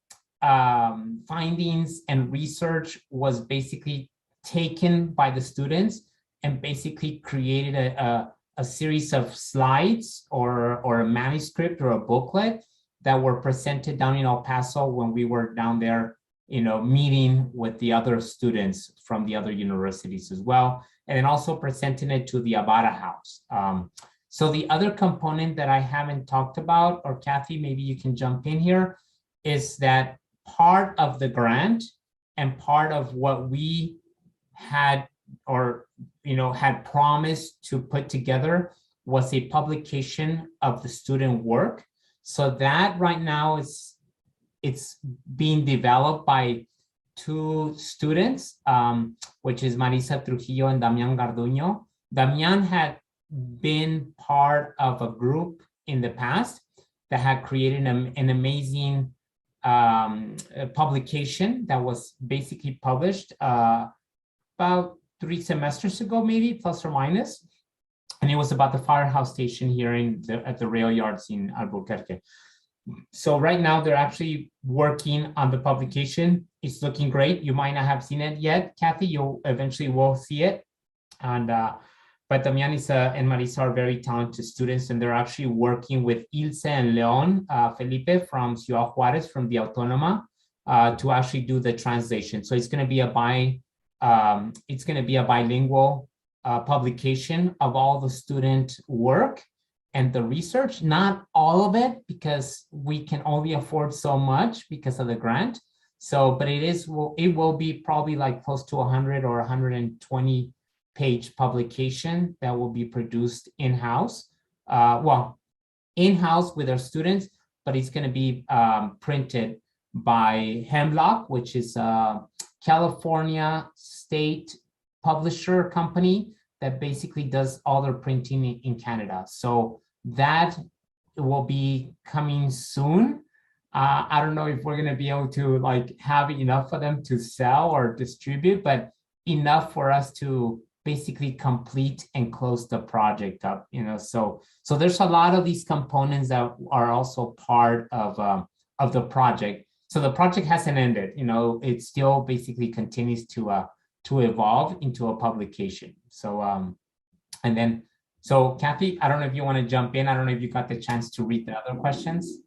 A: findings and research was basically taken by the students and basically created a series of slides or a manuscript or a booklet that were presented down in El Paso when we were down there, you know, meeting with the other students from the other universities as well, and then also presenting it to the Abara House. So the other component that I haven't talked about, or Kathy, maybe you can jump in here, is that part of the grant and part of what we had, or, you know, had promised to put together was a publication of the student work. So that right now it's being developed by two students, which is Marisa Trujillo and Damian Garduño. Damian had been part of a group in the past that had created an amazing publication that was basically published about 3 semesters ago, maybe, plus or minus. And it was about the firehouse station here at the rail yards in Albuquerque. So right now they're actually working on the publication. It's looking great. You might not have seen it yet, Kathy. You eventually will see it. And but Damian and Marisa are very talented students, and they're actually working with Ilse and Leon Felipe from Ciudad Juarez, from the Autónoma, to actually do the translation. So it's going to be a bilingual publication of all the student work and the research, not all of it, because we can only afford so much because of the grant. So, but it will be probably like close to 100 or 120 page publication that will be produced in-house. Well, in-house with our students, but it's going to be printed by Hemlock, which is a California state publisher company that basically does all their printing in Canada. So that will be coming soon. I don't know if we're going to be able to like have enough of them to sell or distribute, but enough for us to basically complete and close the project up, you know. So there's a lot of these components that are also part of the project. So the project hasn't ended, you know, it still basically continues to evolve into a publication. So and then, so Kathy, I don't know if you want to jump in. I don't know if you got the chance to read the other questions.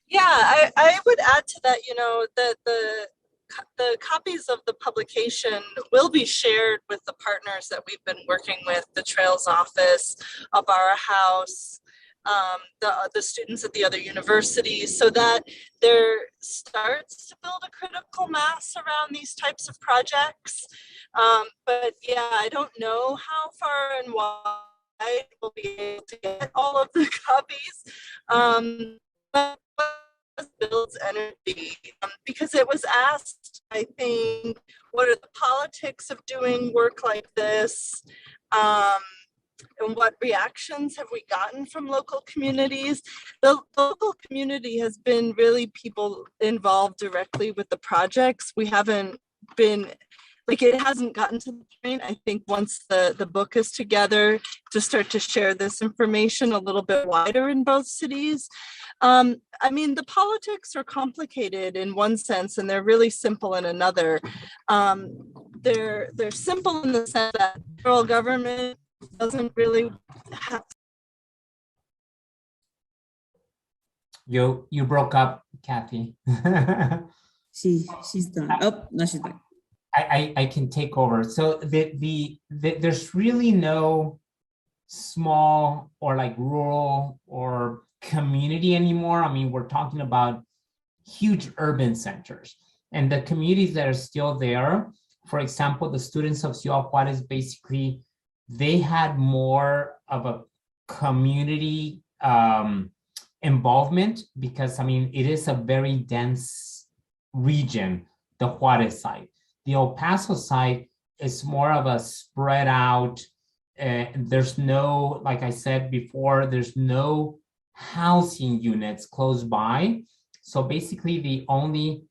B: Yeah, I would add to that, you know, that the copies of the publication will be shared with the partners that we've been working with, the Trails Office, Abara House, the students at the other universities, so that there starts to build a critical mass around these types of projects. But yeah, I don't know how far and wide we'll be able to get all of the copies. But builds energy, because it was asked, I think, what are the politics of doing work like this? And what reactions have we gotten from local communities? The local community has been really people involved directly with the projects. We haven't been, like, it hasn't gotten to the point, I think, once the book is together, to start to share this information a little bit wider in both cities. I mean, the politics are complicated in one sense, and they're really simple in another. They're simple in the sense that federal government doesn't really have.
A: You broke up, Kathy.
C: She's done. Oh, no, she's back.
A: I can take over. So there's really no small or like rural or community anymore. I mean, we're talking about huge urban centers, and the communities that are still there, for example, the students of Ciudad Juarez, basically, they had more of a community involvement, because I mean, it is a very dense region, the Juarez side. The El Paso side is more of a spread out. There's no, like I said before, there's no housing units close by. So basically the only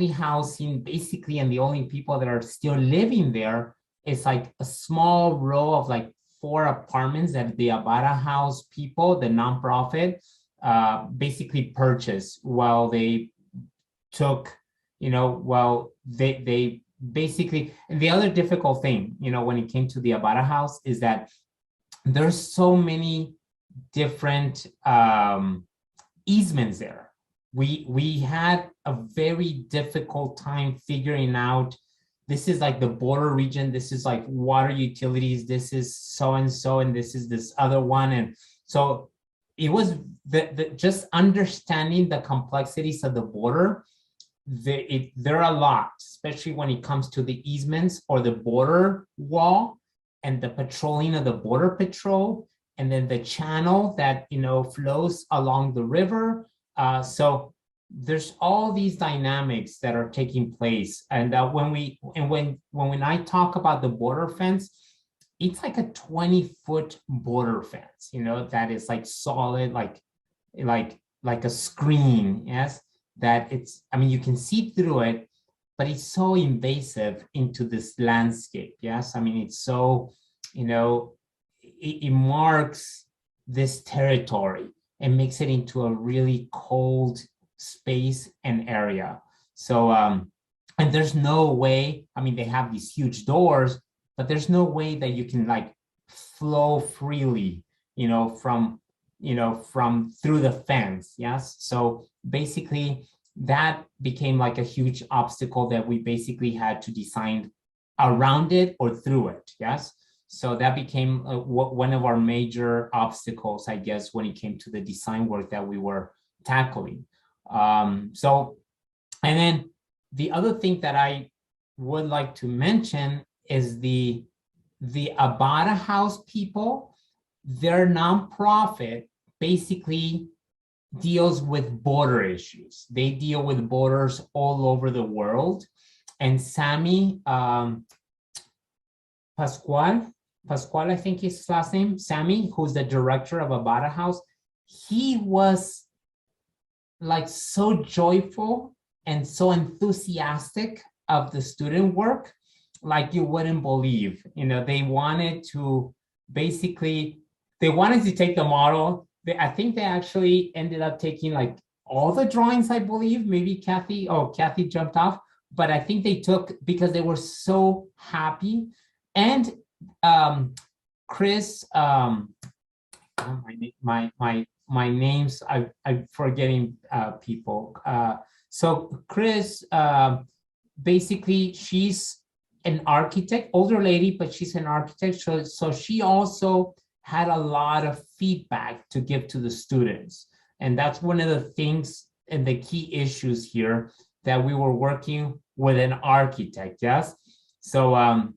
A: housing basically, and the only people that are still living there is like a small row of like 4 apartments that the Abara House people, the nonprofit, basically purchased while they took, you know, well, they basically, and the other difficult thing, you know, when it came to the Abara House is that there's so many different easements there. We had a very difficult time figuring out, this is like the border region, this is like water utilities, this is so-and-so, and this is this other one. And so it was just understanding the complexities of the border. There are a lot, especially when it comes to the easements or the border wall and the patrolling of the border patrol, and then the channel that, you know, flows along the river. So there's all these dynamics that are taking place. And when I talk about the border fence, it's like a 20-foot border fence, you know, that is like solid, like a screen, yes, that it's, I mean, you can see through it, but it's so invasive into this landscape, yes? I mean, it's so, you know, it marks this territory and makes it into a really cold space and area. So, and there's no way, I mean, they have these huge doors, but there's no way that you can like flow freely, you know, from through the fence, yes? So basically that became like a huge obstacle that we basically had to design around it or through it, yes? So that became one of our major obstacles, I guess, when it came to the design work that we were tackling. And then the other thing that I would like to mention is the Abada House people. Their nonprofit basically deals with border issues. They deal with borders all over the world. And Sammy Pascual, I think is his last name, Sammy, who's the director of Abada House, he was like so joyful and so enthusiastic of the student work, like you wouldn't believe. You know, they wanted to basically, they wanted to take the model. I think they actually ended up taking like all the drawings, I believe. Maybe Kathy jumped off, but I think they took, because they were so happy. And Chris, my names, I'm forgetting people. So Chris, basically she's an architect, older lady, but she's an architect. So she also had a lot of feedback to give to the students. And that's one of the things and the key issues here, that we were working with an architect, yes? So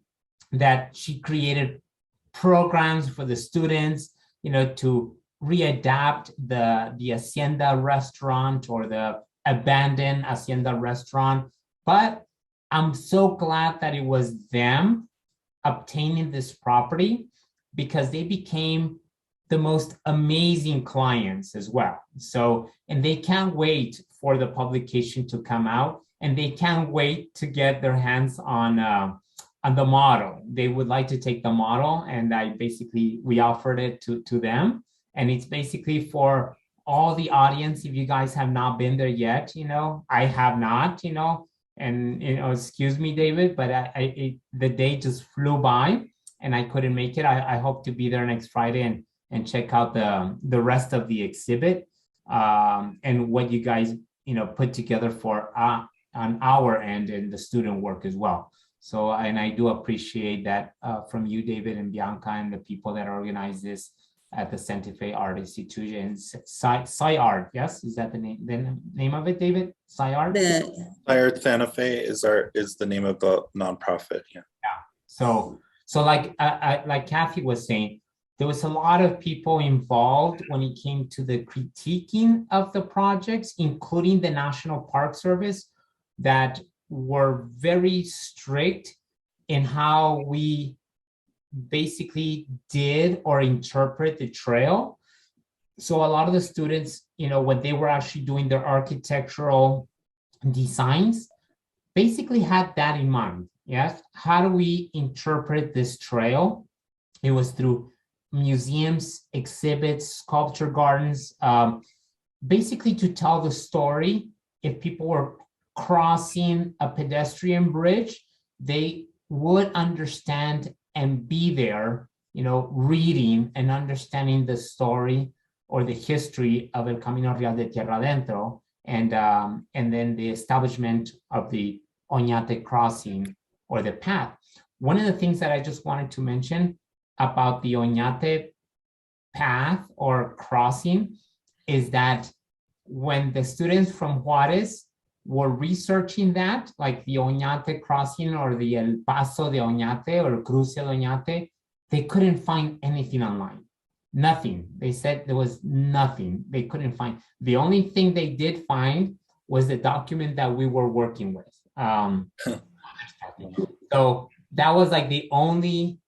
A: that she created programs for the students, you know, to readapt the Hacienda restaurant or the abandoned Hacienda restaurant. But I'm so glad that it was them obtaining this property, because they became the most amazing clients as well. So, and they can't wait for the publication to come out, and they can't wait to get their hands on the model. They would like to take the model, and we offered it to them. And it's basically for all the audience. If you guys have not been there yet, you know, I have not, you know, and, you know, excuse me, David, but the day just flew by and I couldn't make it. I hope to be there next Friday and check out the rest of the exhibit and what you guys, you know, put together for on our end and the student work as well. So, and I do appreciate that from you, David and Bianca, and the people that organize this at the Santa Fe Art Institution. Sci-Art, yes? Is that the name of it, David? Sci-Art?
D: Sci-Art Santa Fe is the name of the nonprofit, yeah.
A: Yeah, so like Kathy was saying, there was a lot of people involved when it came to the critiquing of the projects, including the National Park Service, that were very strict in how we basically did or interpret the trail. So a lot of the students, you know, when they were actually doing their architectural designs, basically had that in mind. Yes, how do we interpret this trail? It was through museums, exhibits, sculpture gardens, basically to tell the story. If people were crossing a pedestrian bridge, they would understand and be there, you know, reading and understanding the story or the history of El Camino Real de Tierra Adentro, and then the establishment of the Oñate crossing or the path. One of the things that I just wanted to mention about the Oñate path or crossing is that when the students from Juarez were researching that, like the Oñate crossing or the El Paso de Oñate or Cruce de Oñate, they couldn't find anything online. Nothing. They said there was nothing. They couldn't find. The only thing they did find was the document that we were working with. So that was like the only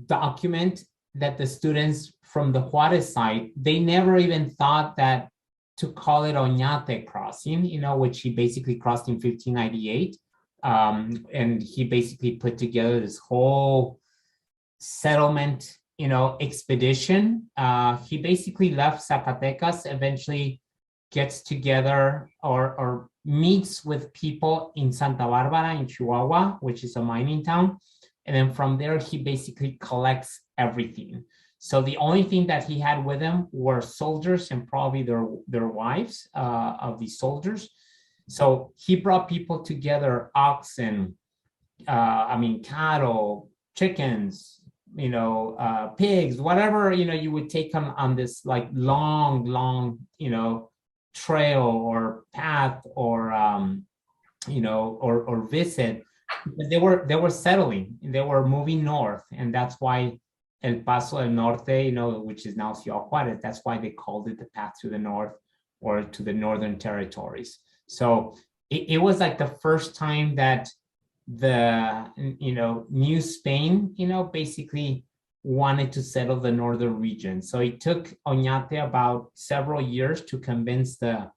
A: document that the students from the Juarez side, they never even thought that to call it Oñate crossing, you know, which he basically crossed in 1598. And he basically put together this whole settlement, you know, expedition. He basically left Zacatecas, eventually gets together or meets with people in Santa Barbara in Chihuahua, which is a mining town. And then from there, he basically collects everything. So the only thing that he had with him were soldiers and probably their wives of these soldiers. So he brought people together, oxen, I mean, cattle, chickens, pigs, whatever, you would take them on this like long, trail or path or, or visit. But they were settling, they were moving north. And that's why El Paso del Norte, which is now Ciudad Juarez, that's why they called it the path to the north or to the northern territories. So it was like the first time that the New Spain basically wanted to settle the northern region. So it took Oñate about several years to convince the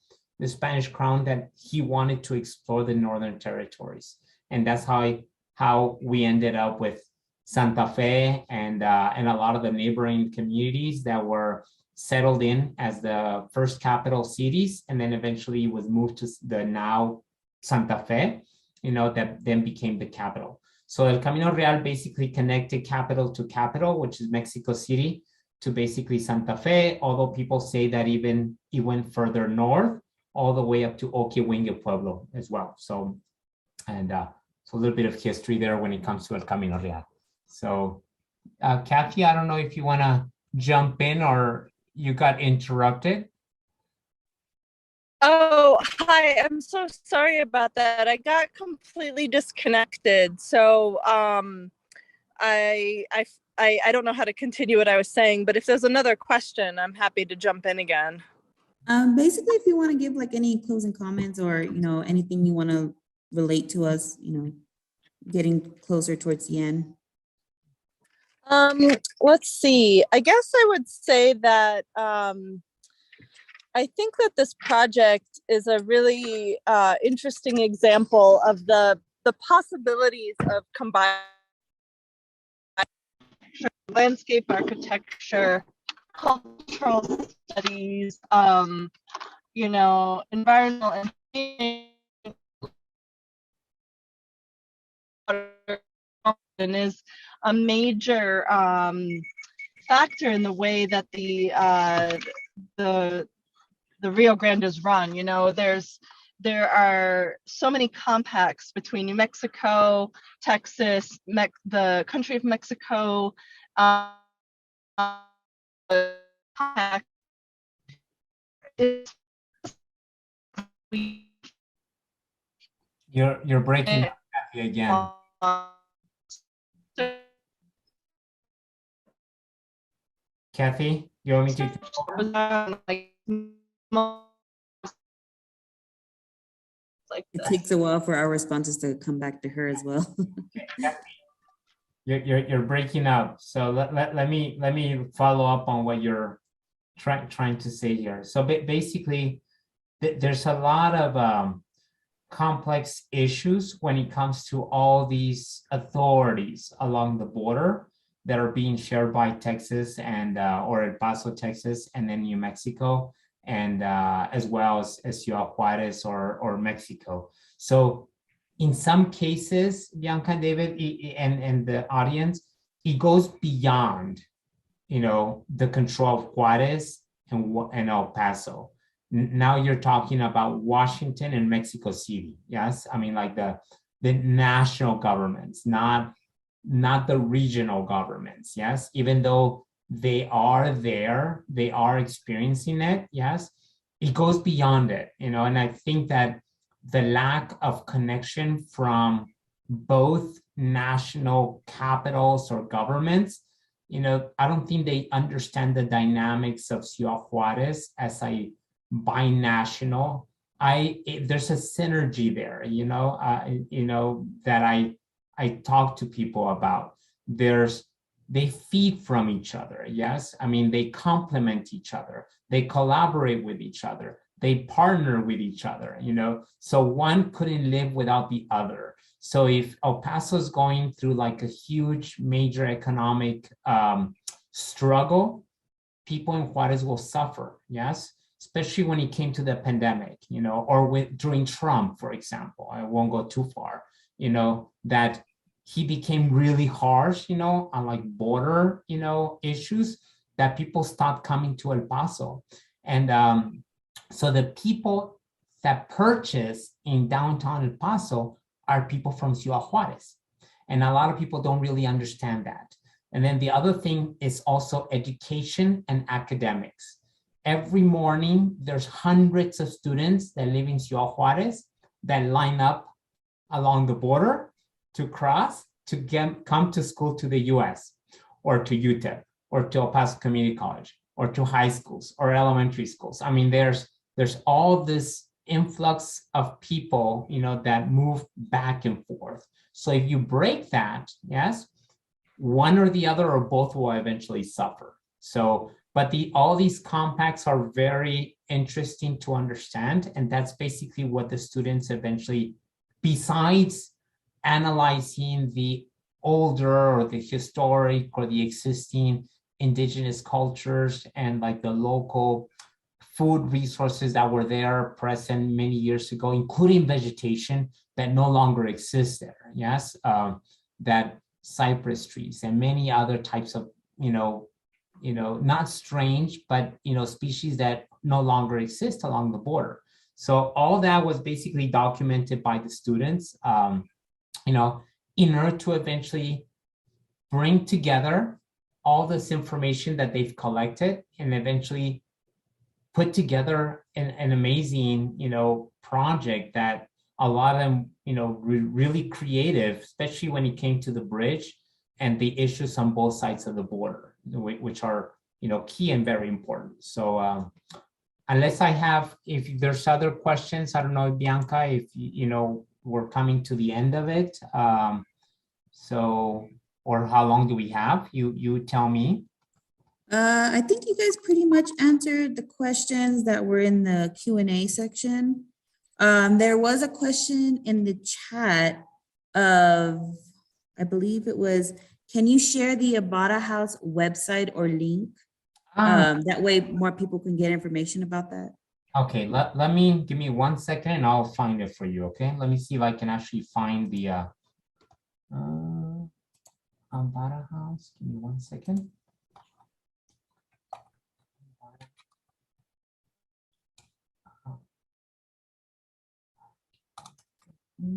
A: Spanish crown that he wanted to explore the northern territories. And that's how we ended up with Santa Fe and a lot of the neighboring communities that were settled in as the first capital cities, and then eventually was moved to the now Santa Fe, that then became the capital. So El Camino Real basically connected capital to capital, which is Mexico City, to basically Santa Fe, although people say that even it went further north, all the way up to Oquehuengue Pueblo as well. So, and so a little bit of history there when it comes to El Camino Real. So, Kathy, I don't know if you want to jump in or you got interrupted.
B: Oh, hi. I'm so sorry about that. I got completely disconnected. So I don't know how to continue what I was saying, but if there's another question, I'm happy to jump in again.
C: Basically, if you want to give like any closing comments or, anything you want to relate to us, getting closer towards the end.
B: Let's see. I guess I would say that I think that this project is a really interesting example of the possibilities of combining landscape architecture, cultural studies, environmental and is a major factor in the way that the Rio Grande is run. There are so many compacts between New Mexico, Texas, the country of Mexico.
A: You're breaking up again. Kathy, you want me to?
C: It takes a while for our responses to come back to her as well.
A: You're breaking up. So let me follow up on what you're trying to say here. So basically, there's a lot of complex issues when it comes to all these authorities along the border that are being shared by Texas and or El Paso, Texas, and then New Mexico, and as well as Ciudad Juarez or Mexico. So in some cases, Bianca, David, and the audience, it goes beyond, the control of Juarez and El Paso. Now you're talking about Washington and Mexico City. Yes, I mean like the national governments, not the regional governments. Yes, even though they are there, they are experiencing it. Yes, it goes beyond it, and I think that the lack of connection from both national capitals or governments, I don't think they understand the dynamics of Ciudad Juarez as a binational. There's a synergy there, that I talk to people about. They feed from each other. Yes, I mean they complement each other. They collaborate with each other. They partner with each other. So one couldn't live without the other. So if El Paso is going through like a huge major economic struggle, people in Juarez will suffer. Yes, especially when it came to the pandemic, or during Trump, for example. I won't go too far. That he became really harsh, on like border, issues, that people stopped coming to El Paso. And so the people that purchase in downtown El Paso are people from Ciudad Juarez. And a lot of people don't really understand that. And then the other thing is also education and academics. Every morning, there's hundreds of students that live in Ciudad Juarez that line up along the border to cross to come to school to the US or to UTEP or to El Paso Community College or to high schools or elementary schools. I mean, there's all this influx of people, you know, that move back and forth. So if you break that, yes, one or the other or both will eventually suffer. So, but all these compacts are very interesting to understand. And that's basically what the students eventually, besides analyzing the older or the historic or the existing indigenous cultures and like the local food resources that were there present many years ago, including vegetation that no longer exists there. Yes, that cypress trees and many other types of, not strange, but, species that no longer exist along the border. So all that was basically documented by the students, in order to eventually bring together all this information that they've collected and eventually put together an amazing, project that a lot of them, really creative, especially when it came to the bridge and the issues on both sides of the border, which are, key and very important. So unless if there's other questions, I don't know, Bianca, if we're coming to the end of it. Or how long do we have? You tell me.
C: I think you guys pretty much answered the questions that were in the Q&A section. There was a question in the chat of, I believe it was, can you share the Abada House website or link? That way more people can get information about that.
A: Okay, give me 1 second and I'll find it for you, okay? Let me see if I can actually find the Abada House. Give me 1 second. Let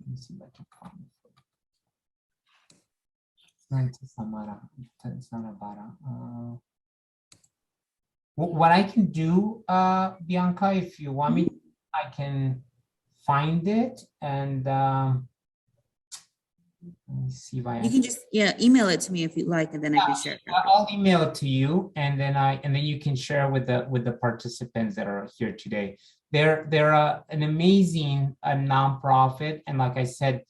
A: me see if I can find it. What I can do, Bianca, if you want me, I can find it and let me see if
C: You can just email it to me if you'd like, and then I can share it.
A: I'll email it to you, and then you can share with the participants that are here today. They're an amazing nonprofit, and like I said,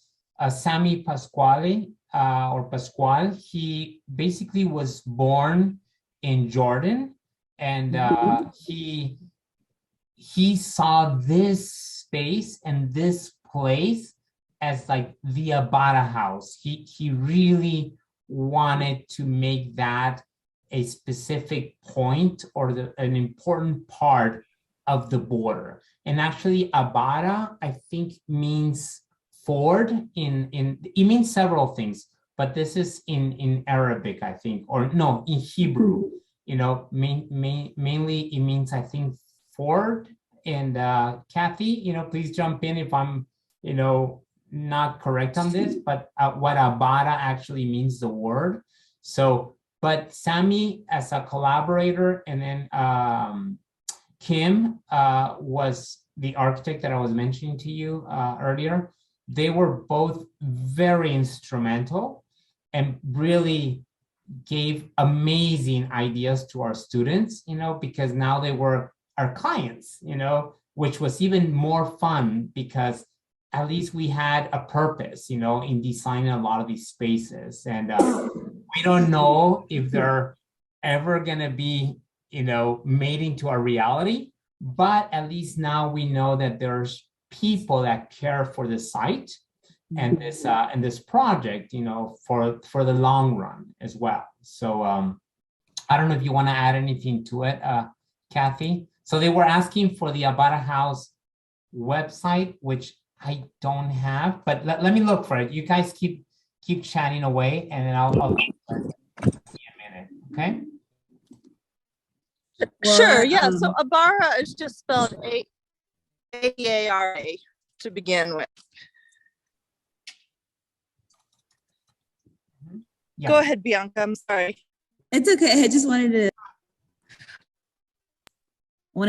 A: Sammy Pasquale or Pasquale, he basically was born in Jordan, and he saw this space and this place as like the Abada House. He really wanted to make that a specific point or an important part of the border. And actually Abada, I think, means ford it means several things, but this is in Arabic, I think, or no, in Hebrew, mainly it means, I think, ford. And Kathy, please jump in if I'm, not correct on this, but what Abada actually means, the word. So, but Sammy as a collaborator, and then Kim was the architect that I was mentioning to you earlier. They were both very instrumental and really gave amazing ideas to our students, because now they were our clients, which was even more fun because at least we had a purpose, in designing a lot of these spaces. And we don't know if they're ever going to be, made into a reality, but at least now we know that there's people that care for the site and this project, for the long run as well. So I don't know if you want to add anything to it, Kathy. So they were asking for the Abada House website, which I don't have, but let me look for it. You guys keep chatting away, and then I'll give you a minute, okay?
B: Sure, yeah,
C: Well,
B: so Abara is just spelled A-A-R-A to begin with.
A: Yeah.
B: Go ahead, Bianca, I'm sorry.
C: it's okay. I just wanted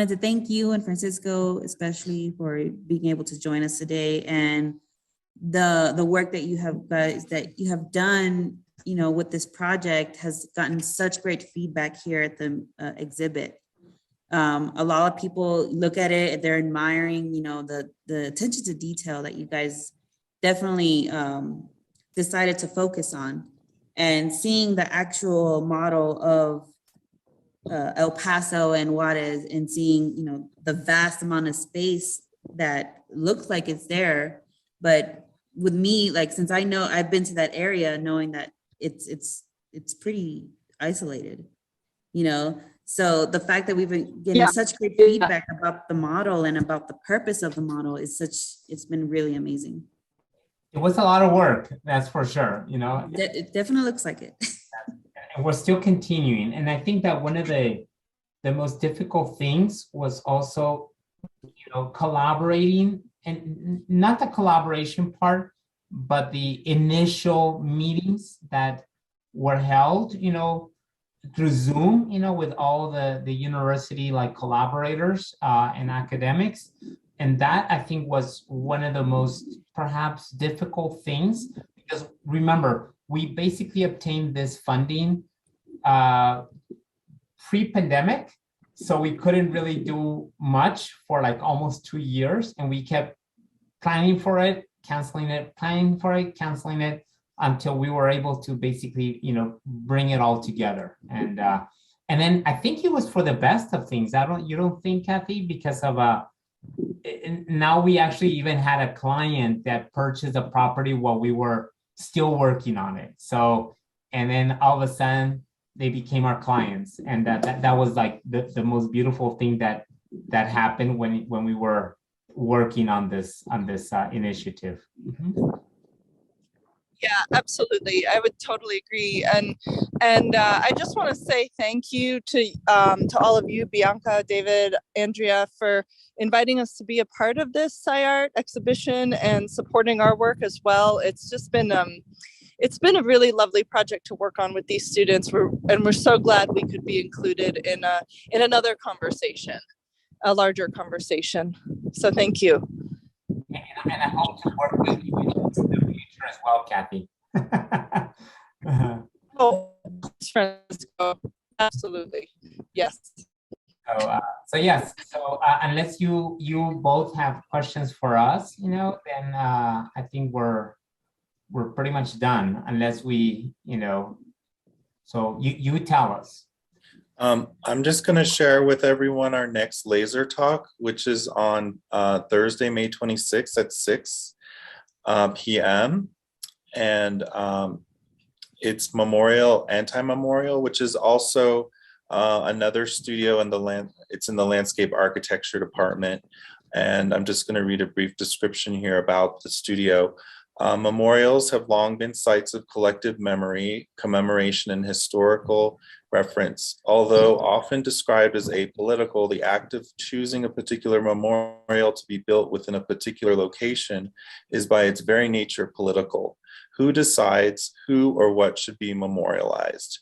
C: to thank you and Francisco, especially for being able to join us today, and the work that you have done, you know, with this project has gotten such great feedback here at the exhibit. A lot of people look at it, they're admiring, you know, the attention to detail that you guys definitely decided to focus on, and seeing the actual model of El Paso and Juarez, and seeing, you know, the vast amount of space that looks like it's there. But with me, like, since I know I've been to that area, knowing that it's pretty isolated, you know. So the fact that we've been getting such great feedback about the model and about the purpose of the model is it's been really amazing.
A: It was a lot of work, that's for sure, you know.
C: It definitely looks like it.
A: And we're still continuing. And I think that one of the most difficult things was also, you know, collaborating, and not the collaboration part, but the initial meetings that were held, you know, through Zoom, you know, with all the university like collaborators and academics. And that, I think, was one of the most perhaps difficult things, because remember, we basically obtained this funding pre-pandemic, so we couldn't really do much for like almost 2 years, and we kept planning for it, canceling it, planning for it, canceling it, until we were able to basically, you know, bring it all together. And then I think it was for the best of things. You don't think, Kathy, because of now we actually even had a client that purchased a property while we were still working on it. So, and then all of a sudden they became our clients, and that was like the most beautiful thing that happened when we were working on this initiative. Mm-hmm.
B: Yeah, absolutely. I would totally agree. And I just want to say thank you to all of you, Bianca, David, Andrea, for inviting us to be a part of this SciArt exhibition and supporting our work as well. It's just been it's been a really lovely project to work on with these students. We're so glad we could be included in another conversation, a larger conversation. So thank you.
A: And I hope to work with you in the future as well, Kathy.
B: Oh, Francisco, absolutely, yes.
A: So yes. So unless you both have questions for us, you know, then I think we're pretty much done. Unless we, you know, so you tell us.
D: I'm just going to share with everyone our next laser talk, which is on Thursday, May 26th at 6 p.m. And it's Memorial Anti-Memorial, which is also another studio in it's in the landscape architecture department. And I'm just going to read a brief description here about the studio. Memorials have long been sites of collective memory, commemoration, and historical reference. Although often described as apolitical, the act of choosing a particular memorial to be built within a particular location is by its very nature political. Who decides who or what should be memorialized?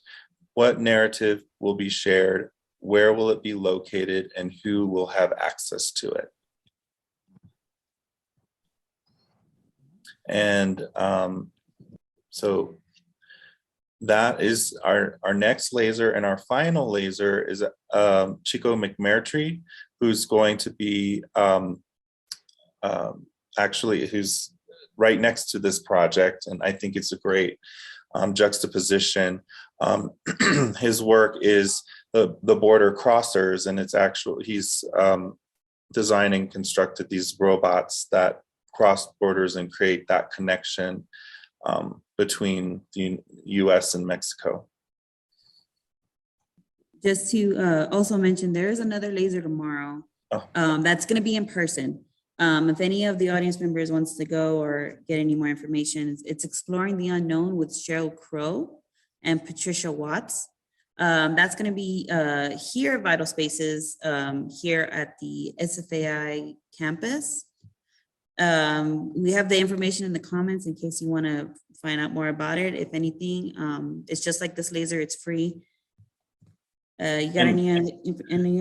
D: What narrative will be shared? Where will it be located? And who will have access to it? And so that is our next laser, and our final laser is Chico McMurtry, who's going to be actually who's right next to this project, and I think it's a great juxtaposition. His work is the border crossers, and it's actually he's designed and constructed these robots that cross borders and create that connection between the US and Mexico.
C: Just to also mention, there is another laser tomorrow. That's going to be in person. If any of the audience members wants to go or get any more information, it's Exploring the Unknown with Cheryl Crow and Patricia Watts. That's going to be here at Vital Spaces, here at the SFAI campus. We have the information in the comments in case you want to find out more about it. If anything, it's just like this laser, it's free. You got any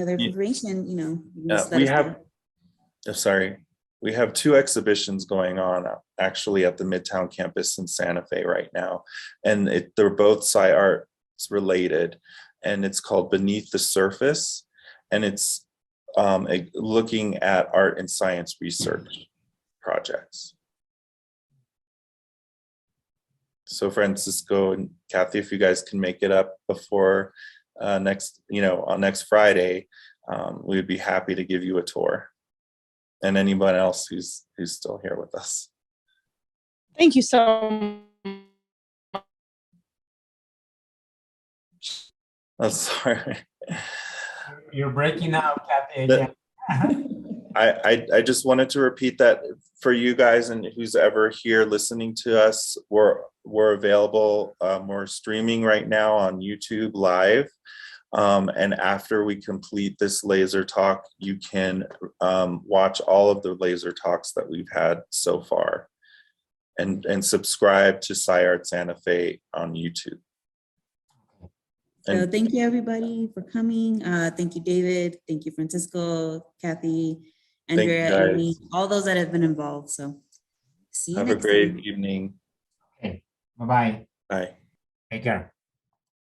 C: other information, you know, you can just let
D: we
C: us
D: have,
C: know.
D: sorry, we have 2 exhibitions going on actually at the Midtown campus in Santa Fe right now. And they're both sci arts related, and it's called Beneath the Surface. And it's looking at art and science research projects. So Francisco and Kathy, if you guys can make it up before next Friday, we'd be happy to give you a tour. And anyone else who's still here with us.
B: Thank you so much.
D: I'm sorry.
A: You're breaking up, Kathy, again.
D: I just wanted to repeat that for you guys and who's ever here listening to us, we're available. We're streaming right now on YouTube live. And after we complete this laser talk, you can watch all of the laser talks that we've had so far, and subscribe to SciArt Santa Fe on YouTube.
C: So thank you everybody for coming. Thank you, David. Thank you, Francisco, Kathy, Andrea, Amy, all those that have been involved. So see you next time.
D: Have a great evening.
A: Okay, bye-bye.
D: Bye.
A: Take care.